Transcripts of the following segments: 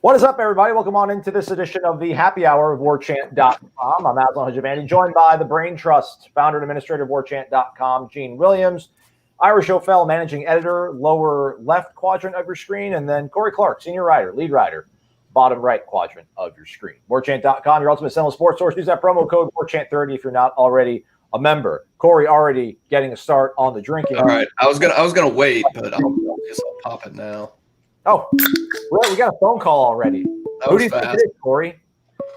What is up, everybody? Welcome on into this edition of the Happy Hour of WarChant.com. I'm Aslan Hajavandi, joined by the Brain Trust, founder and administrator of WarChant.com, Gene Williams, Irish O'Fell, managing editor, lower left quadrant of your screen, and then Corey Clark, senior writer, lead writer, bottom right quadrant of your screen. WarChant.com, your ultimate Seminole sports source. Use that promo code WarChant30 if you're not already a member. Corey already getting a start on the drinking. All right, I was gonna wait, but I'll pop it now. Oh, we got a phone call already. Who do you think it is, Corey?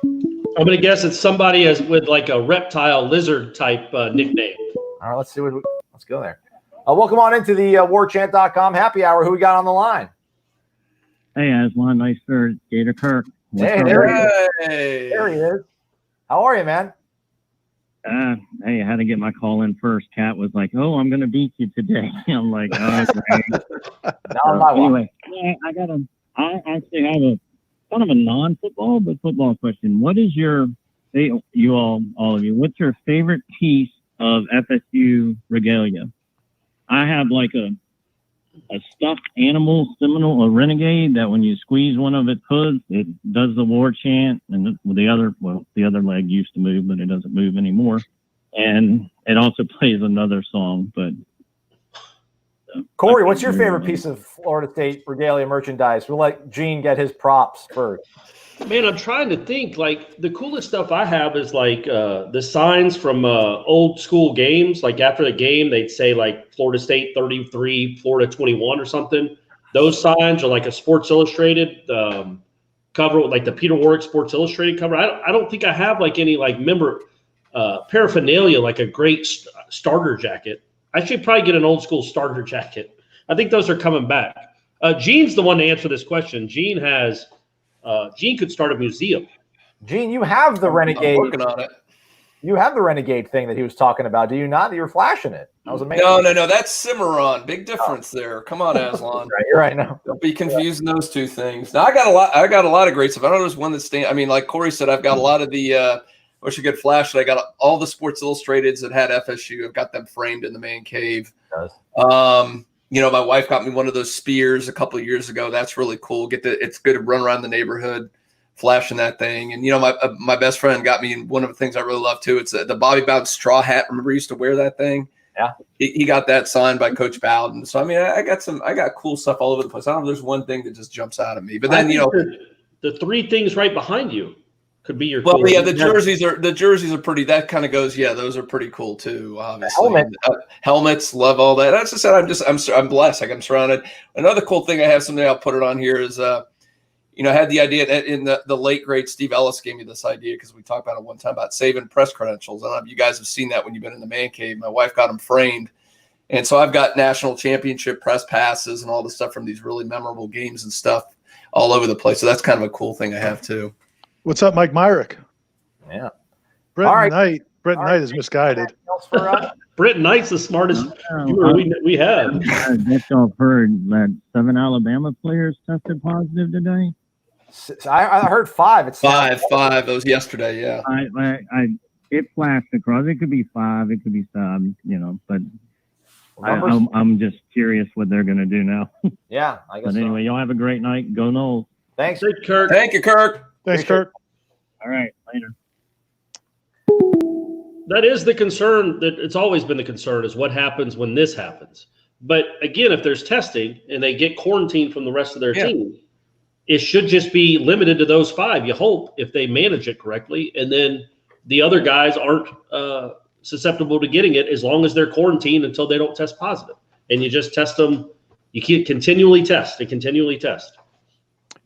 I'm going to guess it's somebody with like a reptile lizard type nickname. All right, let's go there. Welcome on into the WarChant.com happy hour. Who we got on the line? Hey, Aslan, nice shirt, Gator Kirk. Hey, there he is. How are you, man? Hey, I had to get my call in first. Kat was like, "Oh, I'm gonna beat you today." I'm like, "Oh, great." Anyway, yeah, I actually have a kind of a non-football but football question. What is all of you? What's your favorite piece of FSU regalia? I have like a stuffed animal Seminole, a renegade, that when you squeeze one of its hoods, it does the war chant, and the other leg used to move, but it doesn't move anymore. And it also plays another song. But Corey, what's your favorite piece of Florida State regalia merchandise? We'll let Gene get his props first. Man, I'm trying to think. Like, the coolest stuff I have is like the signs from old school games. Like after the game, they'd say like Florida State 33, Florida 21 or something. Those signs are like a Sports Illustrated cover, like the Peter Warwick Sports Illustrated cover. I don't think I have like any like paraphernalia, like a great starter jacket. I should probably get an old school starter jacket. I think those are coming back. Gene's the one to answer this question. Gene could start a museum. Gene, you have the Renegade. I'm working on it. You have the Renegade thing that he was talking about. Do you not? You were flashing it. That was amazing. No. That's Cimarron. Big difference there. Come on, Aslan. You're right. No. Don't be confusing those two things. Now, I got a lot of great stuff. I don't know there's one that's staying. I mean, like Corey said, I've got a lot of the wish I could flash it. I got all the Sports Illustrateds that had FSU. I've got them framed in the man cave. My wife got me one of those spears a couple of years ago. That's really cool. It's good to run around the neighborhood flashing that thing. And my best friend got me one of the things I really love too. It's the Bobby Bowden straw hat. Remember, he used to wear that thing. Yeah, he got that signed by Coach Bowden. So I mean, I got cool stuff all over the place. I don't know if there's one thing that just jumps out at me. But then the three things right behind you could be your. Well, yeah, the jerseys are pretty. That kind of goes. Yeah, those are pretty cool too. Obviously, helmets, love all that. That's just said. I'm blessed. Like I'm surrounded. Another cool thing I have, something I'll put it on here is I had the idea in the late great Steve Ellis gave me this idea because we talked about it one time about saving press credentials. I don't know if you guys have seen that when you've been in the man cave. My wife got them framed, and so I've got national championship press passes and all the stuff from these really memorable games and stuff all over the place. So that's kind of a cool thing I have too. What's up, Mike Myrick? Yeah. Brenton Knight is misguided. Brenton Knight's the smartest we have. I guess y'all have heard that 7 Alabama players tested positive today. I heard 5. It's five. That was yesterday. Yeah. It flashed across. It could be 5. It could be 7. But I'm just curious what they're going to do now. Yeah, I guess. But anyway, y'all have a great night. Go Noles. Thanks, Kirk. Thank you, Kirk. Thanks, Kirk. All right, later. That is the concern. That it's always been the concern is what happens when this happens. But again, if there's testing and they get quarantined from the rest of their team, it should just be limited to those 5. You hope if they manage it correctly, and then the other guys aren't susceptible to getting it as long as they're quarantined until they don't test positive. And you just test them. You can't continually test and continually test.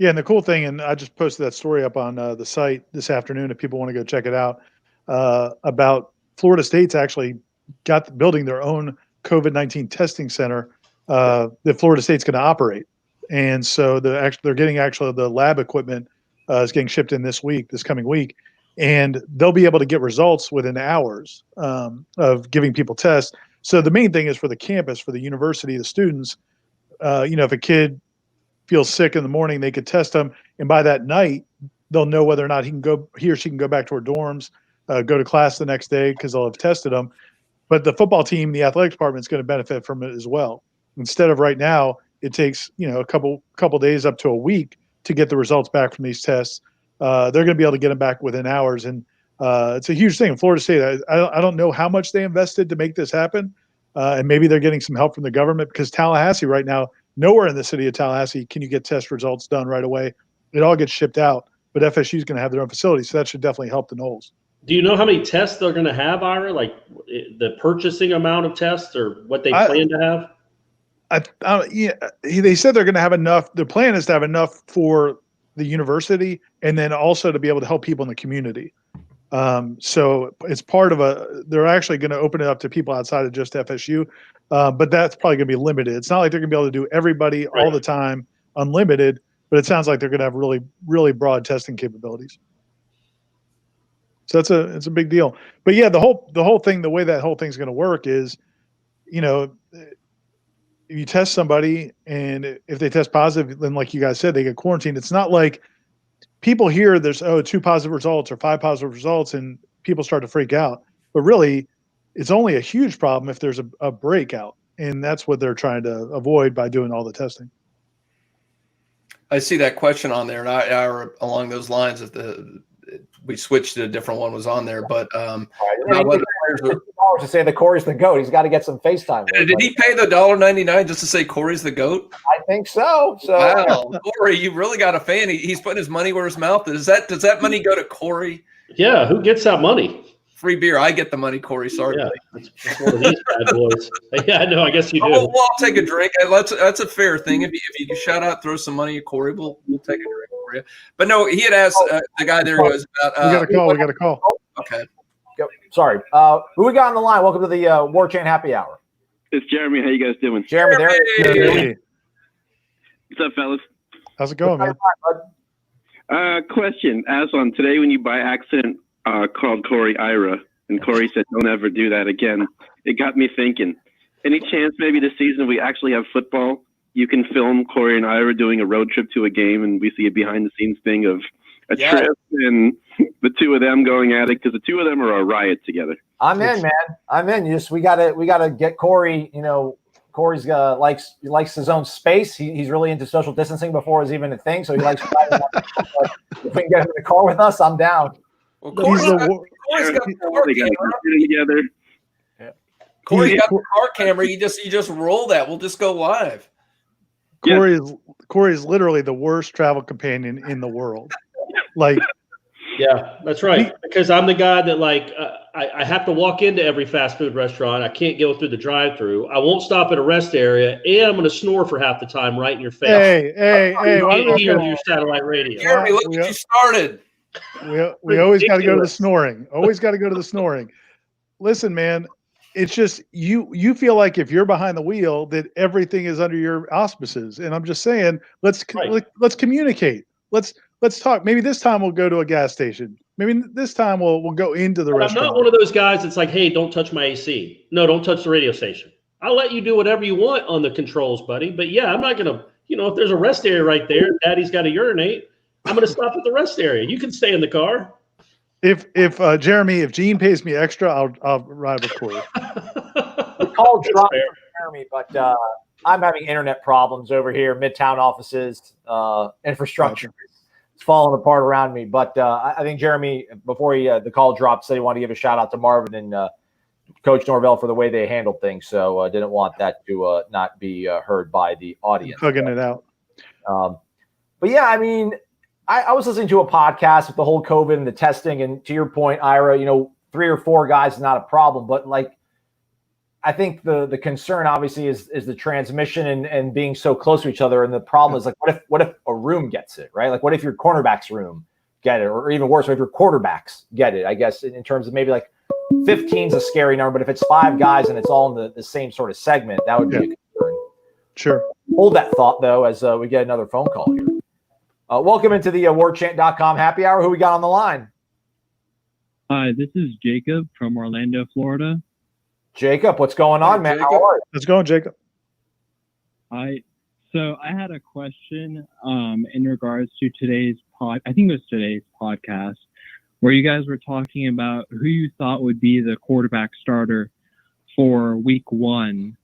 Yeah, and the cool thing, and I just posted that story up on the site this afternoon if people want to go check it out, about Florida State's actually building their own COVID-19 testing center that Florida State's going to operate. And so they're getting the lab equipment is getting shipped in this coming week, and they'll be able to get results within hours of giving people tests. So the main thing is for the campus, for the university, the students, if a kid feels sick in the morning, they could test them, and by that night, they'll know whether or not he or she can go back to her dorms, go to class the next day because they'll have tested them. But the football team, the athletics department, is going to benefit from it as well. Instead of right now, it takes a couple days up to a week to get the results back from these tests. They're going to be able to get them back within hours. And it's a huge thing in Florida State. I don't know how much they invested to make this happen. And maybe they're getting some help from the government, because Tallahassee right now, nowhere in the city of Tallahassee can you get test results done right away. It all gets shipped out. But FSU is going to have their own facility, so that should definitely help the Noles. Do you know how many tests they're going to have, Ira? Like the purchasing amount of tests, or what they plan to have? They said they're going to have enough. The plan is to have enough for the university, and then also to be able to help people in the community. So it's part of they're actually going to open it up to people outside of just FSU, but that's probably going to be limited. It's not like they're going to be able to do everybody all the time, unlimited, but it sounds like they're going to have really, really broad testing capabilities. So it's a big deal. But yeah, the whole thing, the way that whole thing's going to work is, if you test somebody and if they test positive, then like you guys said, they get quarantined. It's not like people hear there's 2 positive results or 5 positive results and people start to freak out. But really, it's only a huge problem if there's a breakout. And that's what they're trying to avoid by doing all the testing. I see that question on there, and I along those lines, that we switched to a different one was on there, but to say that Corey's the GOAT, he's got to get some FaceTime. Did he pay the $1.99 just to say Corey's the GOAT? I think so. Wow, Corey, you really got a fan. He's putting his money where his mouth is. Does that money go to Corey? Yeah, who gets that money? Free beer. I get the money, Corey. Sorry. Yeah, it's one of these bad boys. Yeah, no, I guess you do. Well, I'll take a drink. That's a fair thing. If you shout out, throw some money at Corey, we'll take a drink for you. But no, he had asked the guy there was about. We got a call. Okay. Sorry. Who we got on the line? Welcome to the War Chant Happy Hour. It's Jeremy. How you guys doing? Jeremy, there. Hey. What's up, fellas? How's it going, man? Question. Aslan, today when you by accident called Corey Ira, and Corey said, "Don't ever do that again," it got me thinking. Any chance maybe this season we actually have football? You can film Corey and Ira doing a road trip to a game, and we see a behind-the-scenes thing of a trip and the two of them going at it, because the two of them are a riot together. I'm in, man. I'm in. We gotta get Corey. Corey's likes his own space. He's really into social distancing before it was even a thing. So he likes. If we can get him in the car with us, I'm down. Well, Corey's got the car together. Yeah. Corey's got the car camera. You just roll that. We'll just go live. Corey is literally the worst travel companion in the world. Yeah, that's right. Because I'm the guy that I have to walk into every fast food restaurant. I can't go through the drive-through. I won't stop at a rest area, and I'm going to snore for half the time right in your face. Hey! You can't hear your satellite radio. Jeremy, look what you started. We always got to go to the snoring. Always got to go to the snoring. Listen, man, it's just you feel like if you're behind the wheel that everything is under your auspices, and I'm just saying let's communicate. Let's talk. Maybe this time we'll go to a gas station. Maybe this time we'll go into the restaurant. I'm not one of those guys that's like, hey, don't touch my AC. No, don't touch the radio station. I'll let you do whatever you want on the controls, buddy. But yeah, I'm not gonna. If there's a rest area right there, Daddy's got to urinate. I'm gonna stop at the rest area. You can stay in the car. If Gene pays me extra, I'll ride with Corey. The call dropped for Jeremy, but I'm having internet problems over here. Midtown offices, infrastructure is falling apart around me. But I think Jeremy, before the call dropped, said he wanted to give a shout out to Marvin and Coach Norvell for the way they handled things. So I didn't want that to not be heard by the audience. Hugging it out. But yeah, I mean, I was listening to a podcast with the whole COVID and the testing, and to your point, Ira, 3 or 4 guys is not a problem, but I think the concern obviously is the transmission and being so close to each other, and the problem is what if a room gets it, right? What if your cornerback's room get it, or even worse, what if your quarterbacks get it? I guess in terms of maybe 15's a scary number, but if it's 5 guys and it's all in the same sort of segment, that would be a concern. Sure. Hold that thought though, as we get another phone call here. Welcome into the warchant.com happy hour. Who we got on the line? Hi, this is Jacob from Orlando, Florida. Jacob, what's going on, man? How are you? Let's go, Jacob. So I had a question in regards to today's podcast, where you guys were talking about who you thought would be the quarterback starter for week 1.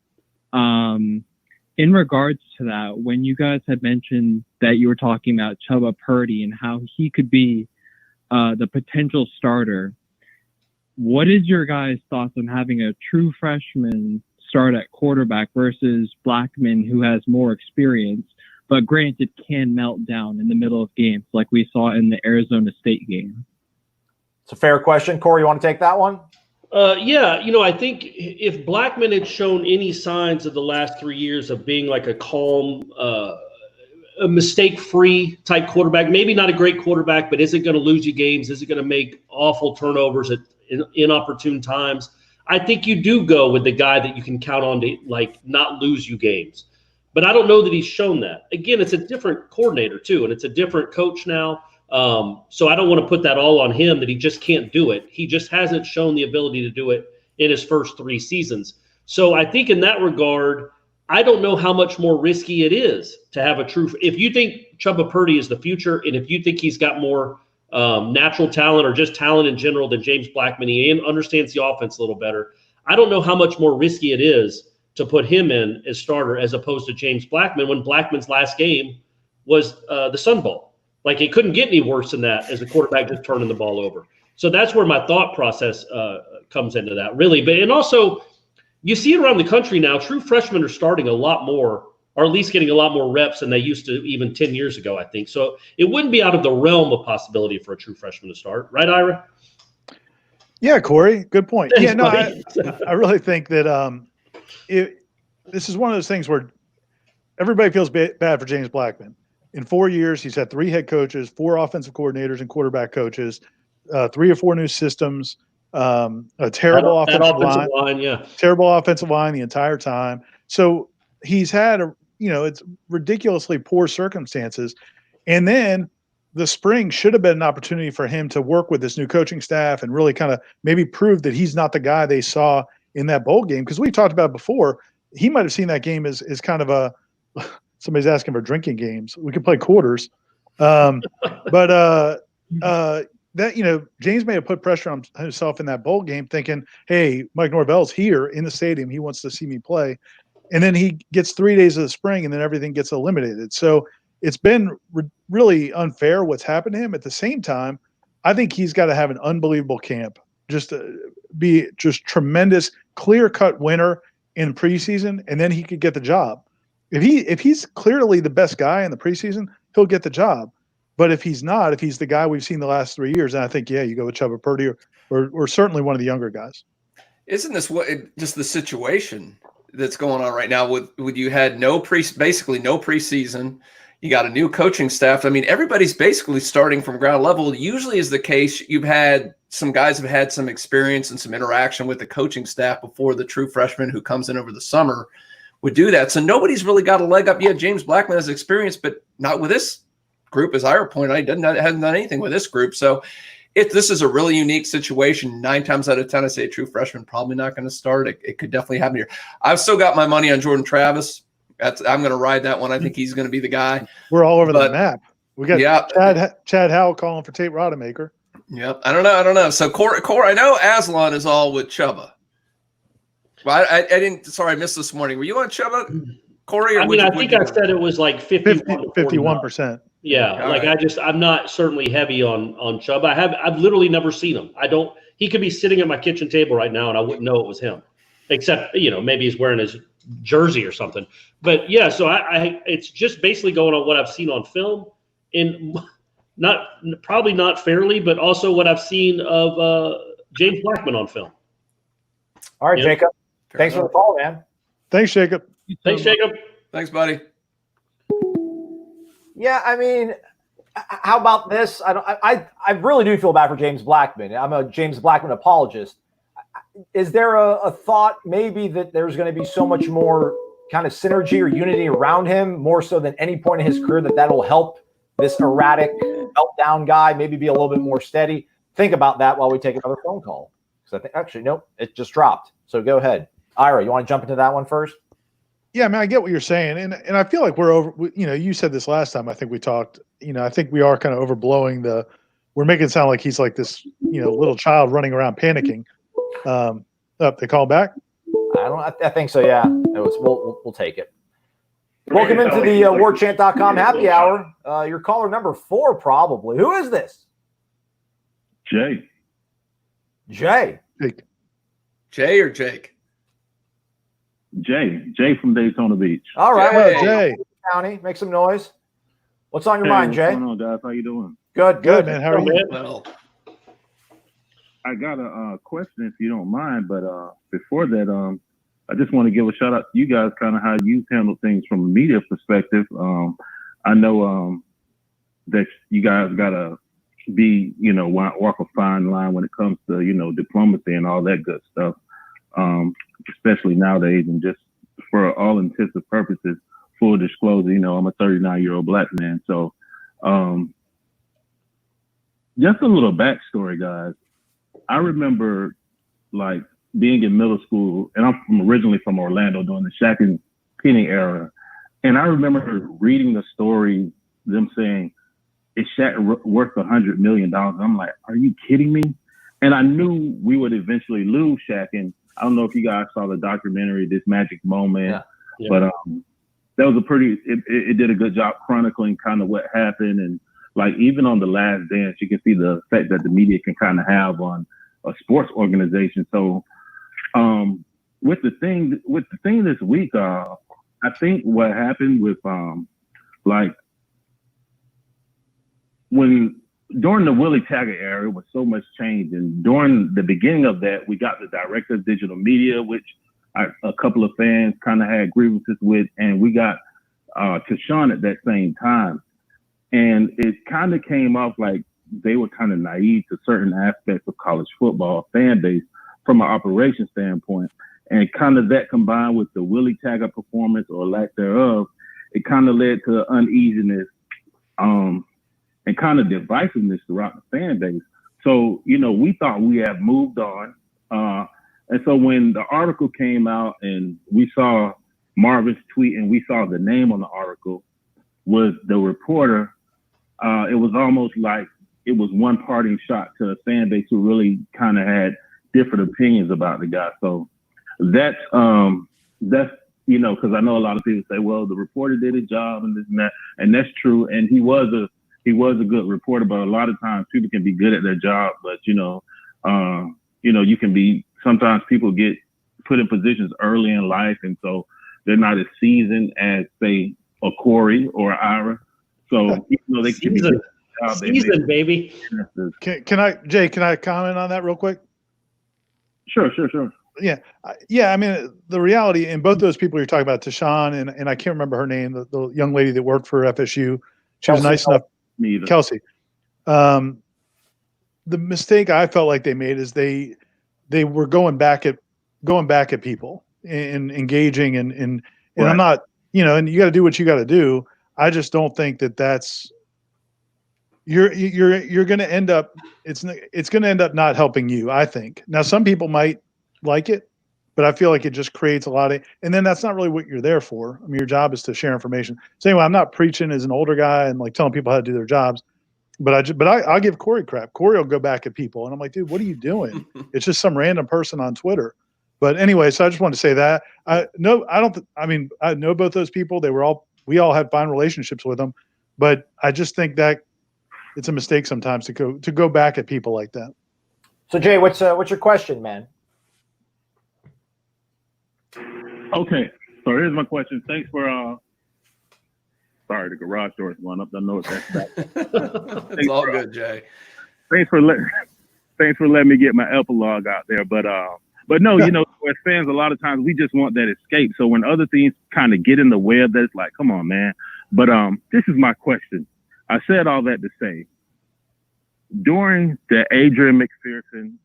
in regards to that, when you guys had mentioned that you were talking about Chuba Purdy and how he could be the potential starter, what is your guys' thoughts on having a true freshman start at quarterback versus Blackman, who has more experience, but granted can melt down in the middle of games like we saw in the Arizona State game? It's a fair question. Corey, you want to take that one? Yeah, I think if Blackman had shown any signs of the last 3 years of being like a calm, a mistake-free type quarterback, maybe not a great quarterback, but is it going to lose you games? Is it going to make awful turnovers at inopportune times? I think you do go with the guy that you can count on to not lose you games. But I don't know that he's shown that. Again, it's a different coordinator too, and it's a different coach now. So I don't want to put that all on him that he just can't do it. He just hasn't shown the ability to do it in his first 3 seasons. So I think in that regard, I don't know how much more risky it is to have a true – if you think Chuba Purdy is the future and if you think he's got more natural talent or just talent in general than James Blackman, he understands the offense a little better, I don't know how much more risky it is to put him in as starter as opposed to James Blackman when Blackman's last game was the Sun Bowl. Like, it couldn't get any worse than that as a quarterback just turning the ball over. So that's where my thought process comes into that, really. But and also, you see it around the country now. True freshmen are starting a lot more, or at least getting a lot more reps than they used to even 10 years ago, I think. So it wouldn't be out of the realm of possibility for a true freshman to start. Right, Ira? Yeah, Corey, good point. Thanks, yeah, no, buddy. I really think that this is one of those things where everybody feels bad for James Blackman. In 4 years, he's had 3 head coaches, 4 offensive coordinators and quarterback coaches, 3 or 4 new systems, a terrible offensive line. Yeah. Terrible offensive line the entire time. So he's had it's ridiculously poor circumstances. And then the spring should have been an opportunity for him to work with this new coaching staff and really kind of maybe prove that he's not the guy they saw in that bowl game. Because we talked about before, he might have seen that game as kind of a somebody's asking for drinking games. We could play quarters. But James may have put pressure on himself in that bowl game thinking, hey, Mike Norvell's here in the stadium. He wants to see me play. And then he gets 3 days of the spring and then everything gets eliminated. So it's been really unfair what's happened to him. At the same time, I think he's got to have an unbelievable camp, just to be just tremendous, clear-cut winner in preseason, and then he could get the job. If he's clearly the best guy in the preseason, he'll get the job. But if he's not, if he's the guy we've seen the last 3 years, then I think, you go with Chuba Purdy or certainly one of the younger guys. Isn't this just the situation that's going on right now with you had basically no preseason. You got a new coaching staff. I mean, everybody's basically starting from ground level. Usually is the case. You've had some guys have had some experience and some interaction with the coaching staff before the true freshman who comes in over the summer would do that. So nobody's really got a leg up. Yeah, James Blackman has experience, but not with this group, as Ira pointed out. He hasn't done anything with this group. So this is a really unique situation. 9 times out of 10, I say a true freshman probably not going to start. It could definitely happen here. I've still got my money on Jordan Travis. I'm going to ride that one. I think he's going to be the guy. We're all over the map. We got Chad Howell calling for Tate Rodemaker. Yep. I don't know. So Corey, I know Aslan is all with Chuba. Well, I didn't. Sorry, I missed this morning. Were you on Chuba, Corey? I think I said it was like 51%. Yeah, I'm not certainly heavy on Chuba. I've literally never seen him. He could be sitting at my kitchen table right now and I wouldn't know it was him, except maybe he's wearing his jersey or something. But yeah, so it's just basically going on what I've seen on film, and probably not fairly, but also what I've seen of James Blackman on film. All right, Jacob. Thanks for the call, man. Thanks, Jacob. Thanks, Jacob. Thanks, buddy. Yeah, I mean, how about this? I really do feel bad for James Blackman. I'm a James Blackman apologist. Is there a thought maybe that there's going to be so much more kind of synergy or unity around him, more so than any point in his career, that'll help this erratic meltdown guy maybe be a little bit more steady? Think about that while we take another phone call. Because I think actually, nope, it just dropped. So go ahead. Ira, you want to jump into that one first? Yeah, I mean, I get what you're saying. And I feel like we're over, you said this last time, I think we talked, I think we are kind of overblowing we're making it sound like he's like this, little child running around panicking. They call back? I think so. Yeah, we'll take it. Welcome into the warchant.com happy hour. Your caller number 4, probably. Who is this? Jay. Jay. Jay or Jake? Jay from Daytona Beach. All right. Jay. Jay. County, make some noise. What's on your mind, Jay? What's going on, guys? How you doing? Good, Man, how are you? Well, I got a question, if you don't mind, but before that, I just want to give a shout out to you guys, kind of how you handle things from a media perspective. I know that you guys gotta be, walk a fine line when it comes to, diplomacy and all that good stuff, especially nowadays. And just for all intents and purposes, full disclosure, I'm a 39-year-old black man. So just a little backstory, guys. I remember like being in middle school, and I'm originally from Orlando during the Shaq and Penny era. And I remember reading the story, them saying, is Shaq worth $100 million? I'm like, are you kidding me? And I knew we would eventually lose Shaq. And I don't know if you guys saw the documentary, This Magic Moment, but that was it did a good job chronicling kind of what happened. And like, even on The Last Dance, you can see the effect that the media can kind of have on a sports organization. So with the thing this week, I think what happened with during the Willie Taggart era, it was so much change. And during the beginning of that, we got the director of digital media, which a couple of fans kind of had grievances with, and we got Tashawn at that same time. And it kind of came off like they were kind of naive to certain aspects of college football fan base from an operation standpoint. And kind of that combined with the Willie Taggart performance or lack thereof, it kind of led to uneasiness and kind of divisiveness throughout the fan base. So, we thought we had moved on. And so when the article came out and we saw Marvin's tweet and we saw the name on the article was the reporter, it was almost like it was one parting shot to a fan base who really kind of had different opinions about the guy. So that's because I know a lot of people say, well, the reporter did his job and this and that, and that's true. And he was a good reporter, but a lot of times people can be good at their job, but you can be, sometimes people get put in positions early in life, and so they're not as seasoned as, say, a Corey or Ira. So they can be good at their job. Seasoned, baby. Can I comment on that real quick? Sure. Yeah. I mean, the reality in both those people you're talking about, Tashawn and I can't remember her name, the young lady that worked for FSU. She was nice enough. Kelsey. The mistake I felt like they made is they were going back at people and engaging and right. I'm not, and you got to do what you got to do. I just don't think that's you're going to end up, it's going to end up not helping you, I think. Now, some people might like it, but I feel like it just creates a lot of, and then that's not really what you're there for. I mean, your job is to share information. So anyway, I'm not preaching as an older guy and like telling people how to do their jobs, but I'll give Corey crap. Corey will go back at people, and I'm like, dude, what are you doing? It's just some random person on Twitter. But anyway, so I just wanted to say that. I know both those people. We all had fine relationships with them, but I just think that it's a mistake sometimes to go back at people like that. So Jay, what's your question, man? Okay, so here's my question. Thanks for sorry, the garage door is going up. I know that's back. It's all good, Jay. Thanks for letting me get my epilogue out there. But no, as fans, a lot of times we just want that escape. So when other things kind of get in the way of that, it's like, come on, man. But this is my question. I said all that to say, during the Adrian McPherson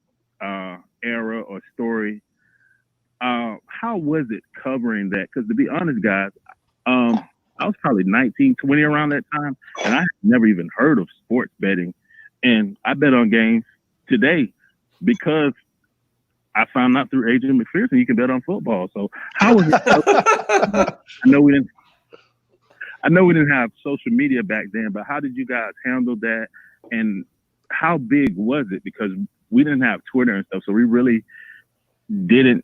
era or story, how was it covering that? Because to be honest, guys, I was probably 19, 20 around that time, and I had never even heard of sports betting. And I bet on games today because I found out through Adrian McPherson you can bet on football. So how was it? I know we didn't have social media back then, but how did you guys handle that? And how big was it? Because we didn't have Twitter and stuff, so we really didn't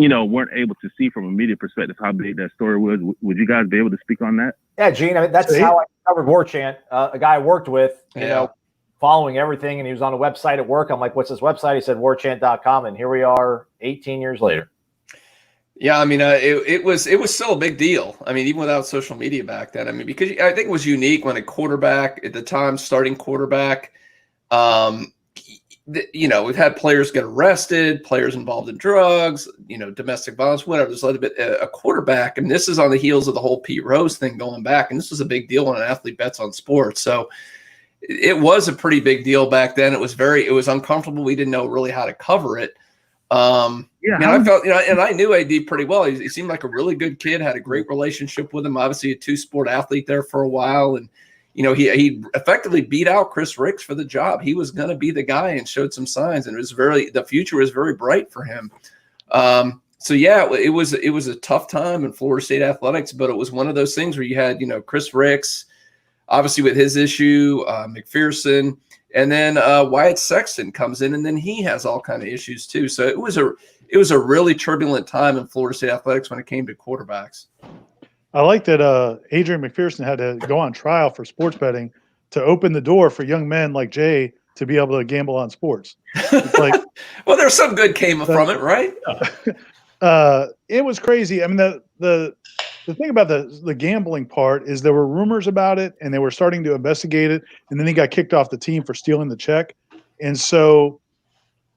weren't able to see from a media perspective how big that story was. Would you guys be able to speak on that? Yeah, Gene. I mean, that's how I covered War Chant. A guy I worked with, following everything, and he was on a website at work. I'm like, "What's this website?" He said, warchant.com, and here we are, 18 years later. Yeah, I mean, it was still a big deal. I mean, even without social media back then. I mean, because I think it was unique when a quarterback at the time, starting quarterback, we've had players get arrested, players involved in drugs, domestic violence, whatever. There's a quarterback, and this is on the heels of the whole Pete Rose thing going back, and this was a big deal when an athlete bets on sports. So it was a pretty big deal back then. It was uncomfortable. We didn't know really how to cover it. I felt, and I knew AD pretty well. He seemed like a really good kid, had a great relationship with him. Obviously a two-sport athlete there for a while. And, he effectively beat out Chris Ricks for the job. He was going to be the guy and showed some signs, and the future was very bright for him. It was a tough time in Florida State athletics, but it was one of those things where you had, Chris Ricks, obviously with his issue, McPherson, and then Wyatt Sexton comes in, and then he has all kind of issues too. So it was a really turbulent time in Florida State athletics when it came to quarterbacks. I like that Adrian McPherson had to go on trial for sports betting to open the door for young men like Jay to be able to gamble on sports. It's like, well, there's some good came from it, right? It was crazy. I mean, the thing about the gambling part is there were rumors about it, and they were starting to investigate it, and then he got kicked off the team for stealing the check. And so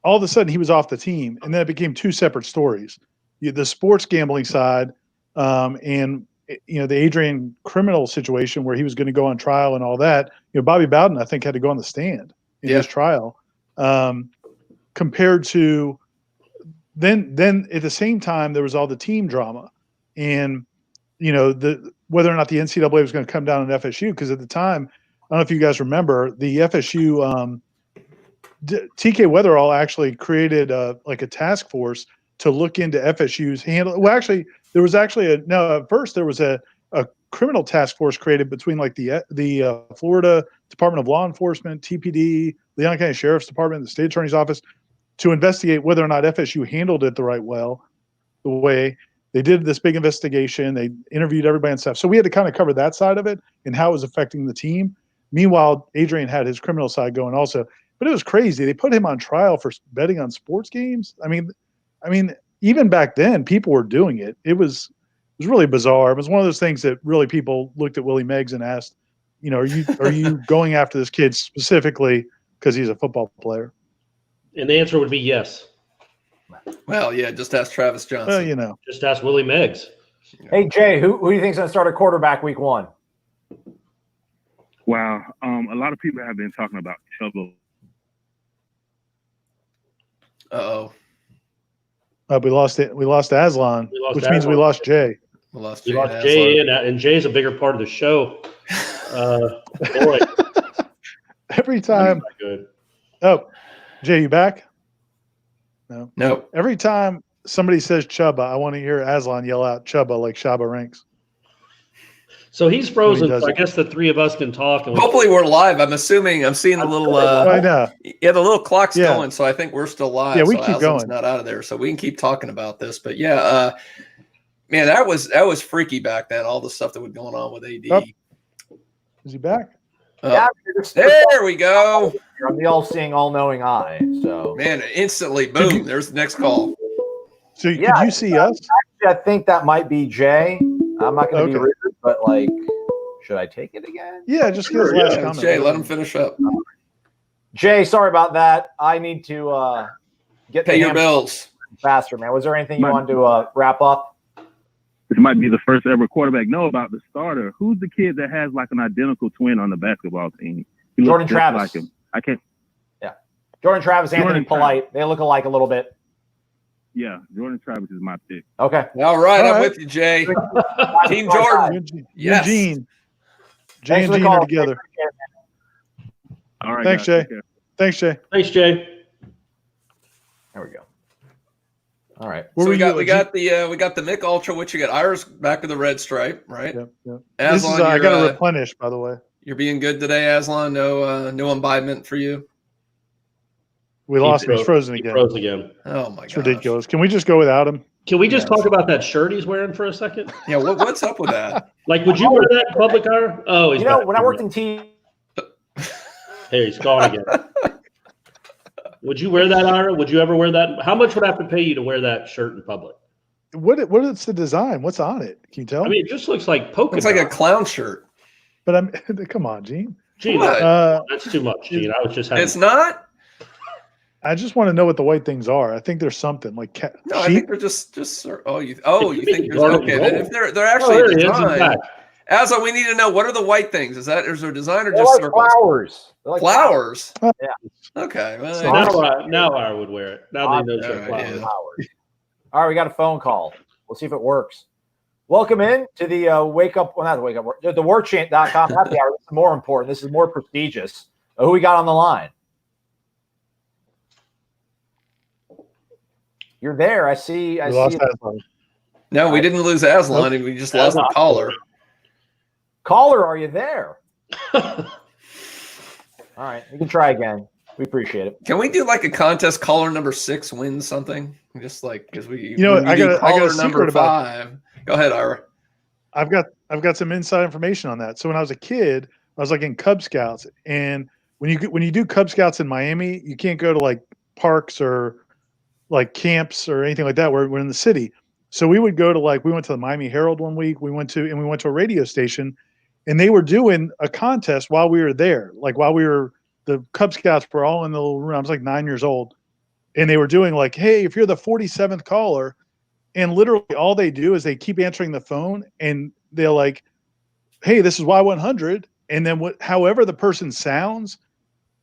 all of a sudden he was off the team, and then it became two separate stories. The sports gambling side and the Adrian criminal situation where he was going to go on trial and all that. Bobby Bowden, I think, had to go on the stand in his trial compared to then at the same time there was all the team drama and whether or not the NCAA was going to come down on FSU, because at the time, I don't know if you guys remember, the FSU TK Weatherall actually created a task force to look into FSU's handle. Well, actually, there was actually at first there was a criminal task force created between the Florida Department of Law Enforcement, TPD, Leon County Sheriff's Department, the State Attorney's Office, to investigate whether or not FSU handled it the way. They did this big investigation. They interviewed everybody and stuff. So we had to kind of cover that side of it and how it was affecting the team. Meanwhile, Adrian had his criminal side going also. But it was crazy. They put him on trial for betting on sports games. I mean, even back then, people were doing it. It was really bizarre. It was one of those things that really people looked at Willie Meggs and asked, are you going after this kid specifically because he's a football player? And the answer would be yes. Well, yeah, just ask Travis Johnson. Well, just ask Willie Meggs. Hey, Jay, who do you think is going to start a quarterback week 1? Wow. A lot of people have been talking about Chuba. Uh-oh. We lost it. We lost Aslan, which means we lost Jay. We lost Jay, and Jay's a bigger part of the show. Boy. Every time. Good. Oh, Jay, you back? No. Every time somebody says Chuba, I want to hear Aslan yell out Chuba like Shabba Ranks. So he's frozen. So I guess the three of us can talk. And hopefully we're live. I'm assuming I'm seeing the little I know. Yeah, the little clock's going, so I think we're still live. Yeah, we so keep going. Not out of there, so we can keep talking about this. But yeah, man, that was freaky back then. All the stuff that was going on with AD. Oh. Is he back? Yeah, there we go. I'm the all-seeing, all-knowing eye. So, man, instantly, boom. There's the next call. So, could you see us? Actually, I think that might be Jay. I'm not going to be rude, but should I take it again? Yeah, just get his last comment. Jay, let him finish up. Jay, sorry about that. I need to pay your bills faster, man. Was there anything you wanted to wrap up? This might be the first ever quarterback know about the starter. Who's the kid that has an identical twin on the basketball team? Jordan Travis. Like him. I can't. Yeah, Jordan Travis, Anthony Polite. They look alike a little bit. Yeah, Jordan Travis is my pick. Okay. All right, I'm with you, Jay. Team Jordan. Yes. Gene. Jay and Gene are together. All right. Thanks, guys. Jay. Thanks, Jay. Thanks, Jay. There we go. All right. So we got the Mick Ultra, which you got Ira's back of the red stripe, right? Yep. Aslan, I got to replenish, by the way. You're being good today, Aslan. No imbibement for you. We lost him. He's frozen again. Frozen again. Oh my god. It's ridiculous. Can we just go without him? Can we just talk about that shirt he's wearing for a second? Yeah, what's up with that? Like, would you wear that in public, Ira? Oh, he's when I worked in TV. Here, he's gone again. Would you wear that, Ira? Would you ever wear that? How much would I have to pay you to wear that shirt in public? What is the design? What's on it? Can you tell? I mean, it just looks like polka. It's like a clown shirt. But come on, Gene. Gene, that's too much, Gene. I was just having. It's not. I just want to know what the white things are. I think there's something like No, I think they're just. You think there's okay? Then if they're actually designed. Asa, we need to know, what are the white things? Is there a design or just circles? Flowers. Like flowers. Yeah. Okay. Well, now I would wear it. Now they know they're flowers. All right, we got a phone call. We'll see if it works. Welcome in to the the warchant.com happy hour. This is more important. This is more prestigious. Who we got on the line? You're there. I see. No, we didn't lose Aslan. We just lost the caller. Caller, are you there? All right, we can try again. We appreciate it. Can we do like a contest? Caller number 6 wins something. Just like because we, I got a number 5. Go ahead, Ira. I've got some inside information on that. So when I was a kid, I was like in Cub Scouts, and when you do Cub Scouts in Miami, you can't go to like parks or like camps or anything like that. We're in the city, so we would go to we went to the Miami Herald one week. We went to a radio station, and they were doing a contest while we were there. Like while we were, the Cub Scouts were all in the little room. I was like 9 years old, and they were doing like, hey, if you're the 47th caller. And literally all they do is they keep answering the phone, and they're like, hey, this is Y100. And then however the person sounds,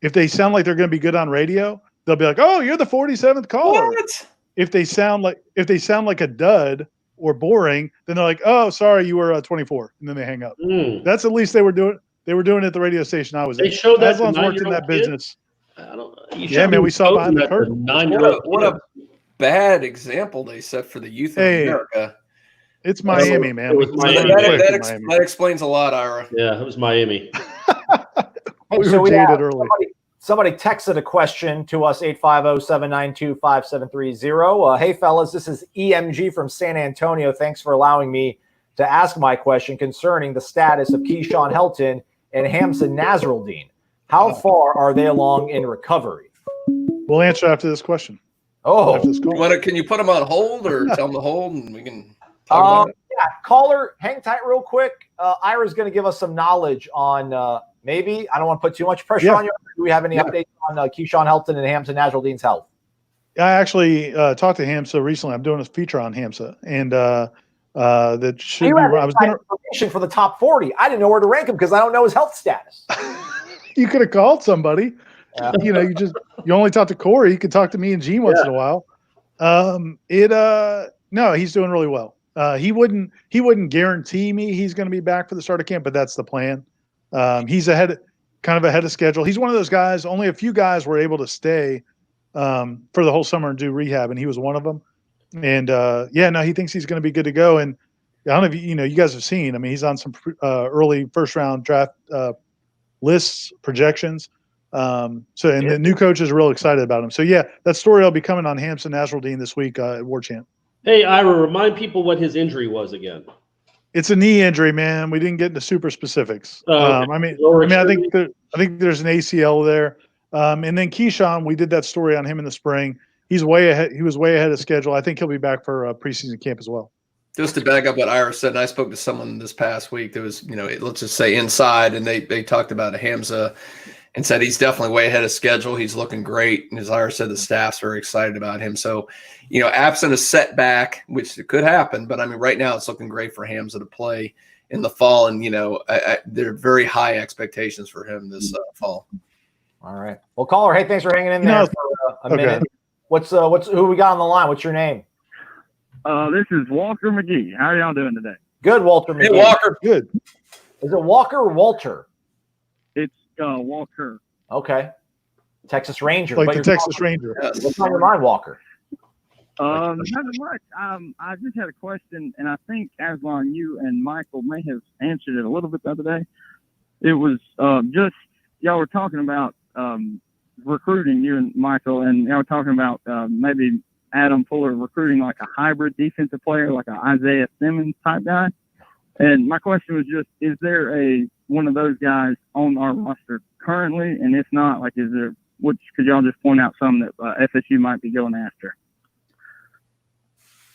if they sound like they're going to be good on radio, they'll be like, oh, you're the 47th caller. What? If they sound like a dud or boring, then they're like, oh, sorry, you were 24. And then they hang up. That's at least they were doing it at the radio station I was at. They showed that Aslan's worked in that business. I don't know. Yeah, man, we saw behind the curtain. What a bad example they set for the youth of America. It's Miami, man. That explains a lot, Ira. Yeah, it was Miami. we were jaded early. Somebody texted a question to us, 850-792-5730. Hey, fellas, this is EMG from San Antonio. Thanks for allowing me to ask my question concerning the status of Keyshawn Helton and Hamza Nasruddin. How far are they along in recovery? We'll answer after this question. Oh, can you put them on hold or tell them to hold and we can talk about it? Yeah, caller, hang tight real quick. Ira's going to give us some knowledge on maybe, I don't want to put too much pressure on you. Do we have any updates on Keyshawn Helton and Hamza Nasruddin's health? I actually talked to Hamza recently. I'm doing a feature on Hamza, and that should be. I was going information for the top 40. I didn't know where to rank him because I don't know his health status. You could have called somebody. You only talk to Corey. You could talk to me and Gene once in a while. No, he's doing really well. He wouldn't guarantee me he's going to be back for the start of camp, but that's the plan. He's kind of ahead of schedule. He's one of those guys. Only a few guys were able to stay for the whole summer and do rehab, and he was one of them. And he thinks he's going to be good to go. And I don't know if you guys have seen. I mean, he's on some early first round draft lists, projections. The new coach is real excited about him. So that story will be coming on Hamza Nasruddin this week at Warchant. Hey, Ira, remind people what his injury was again. It's a knee injury, man. We didn't get into super specifics. I think there's an ACL there. And then Keyshawn, we did that story on him in the spring. He's way ahead. He was way ahead of schedule. I think he'll be back for preseason camp as well. Just to back up what Ira said, and I spoke to someone this past week that was, let's just say inside, and they talked about Hamza and said he's definitely way ahead of schedule. He's looking great. And as Ira said, the staff's very excited about him. So, absent a setback, which could happen, but I mean, right now it's looking great for Hamza to play in the fall. And, there are very high expectations for him this fall. All right. Well, caller, hey, thanks for hanging in there for a minute. Who we got on the line? What's your name? This is Walker McGee. How are y'all doing today? Good, Walter McGee. Hey, Walker. Good. Is it Walker or Walter? It's Walker. Okay. Texas Ranger. Like the Texas Ranger. What's on your mind, Walker? Nothing much. I just had a question, and I think Aslan, you and Michael may have answered it a little bit the other day. It was just y'all were talking about recruiting, you and Michael, and y'all were talking about maybe Adam Fuller recruiting like a hybrid defensive player, like an Isaiah Simmons type guy. And my question was just, is there one of those guys on our roster currently? And if not, like, could y'all just point out some that FSU might be going after?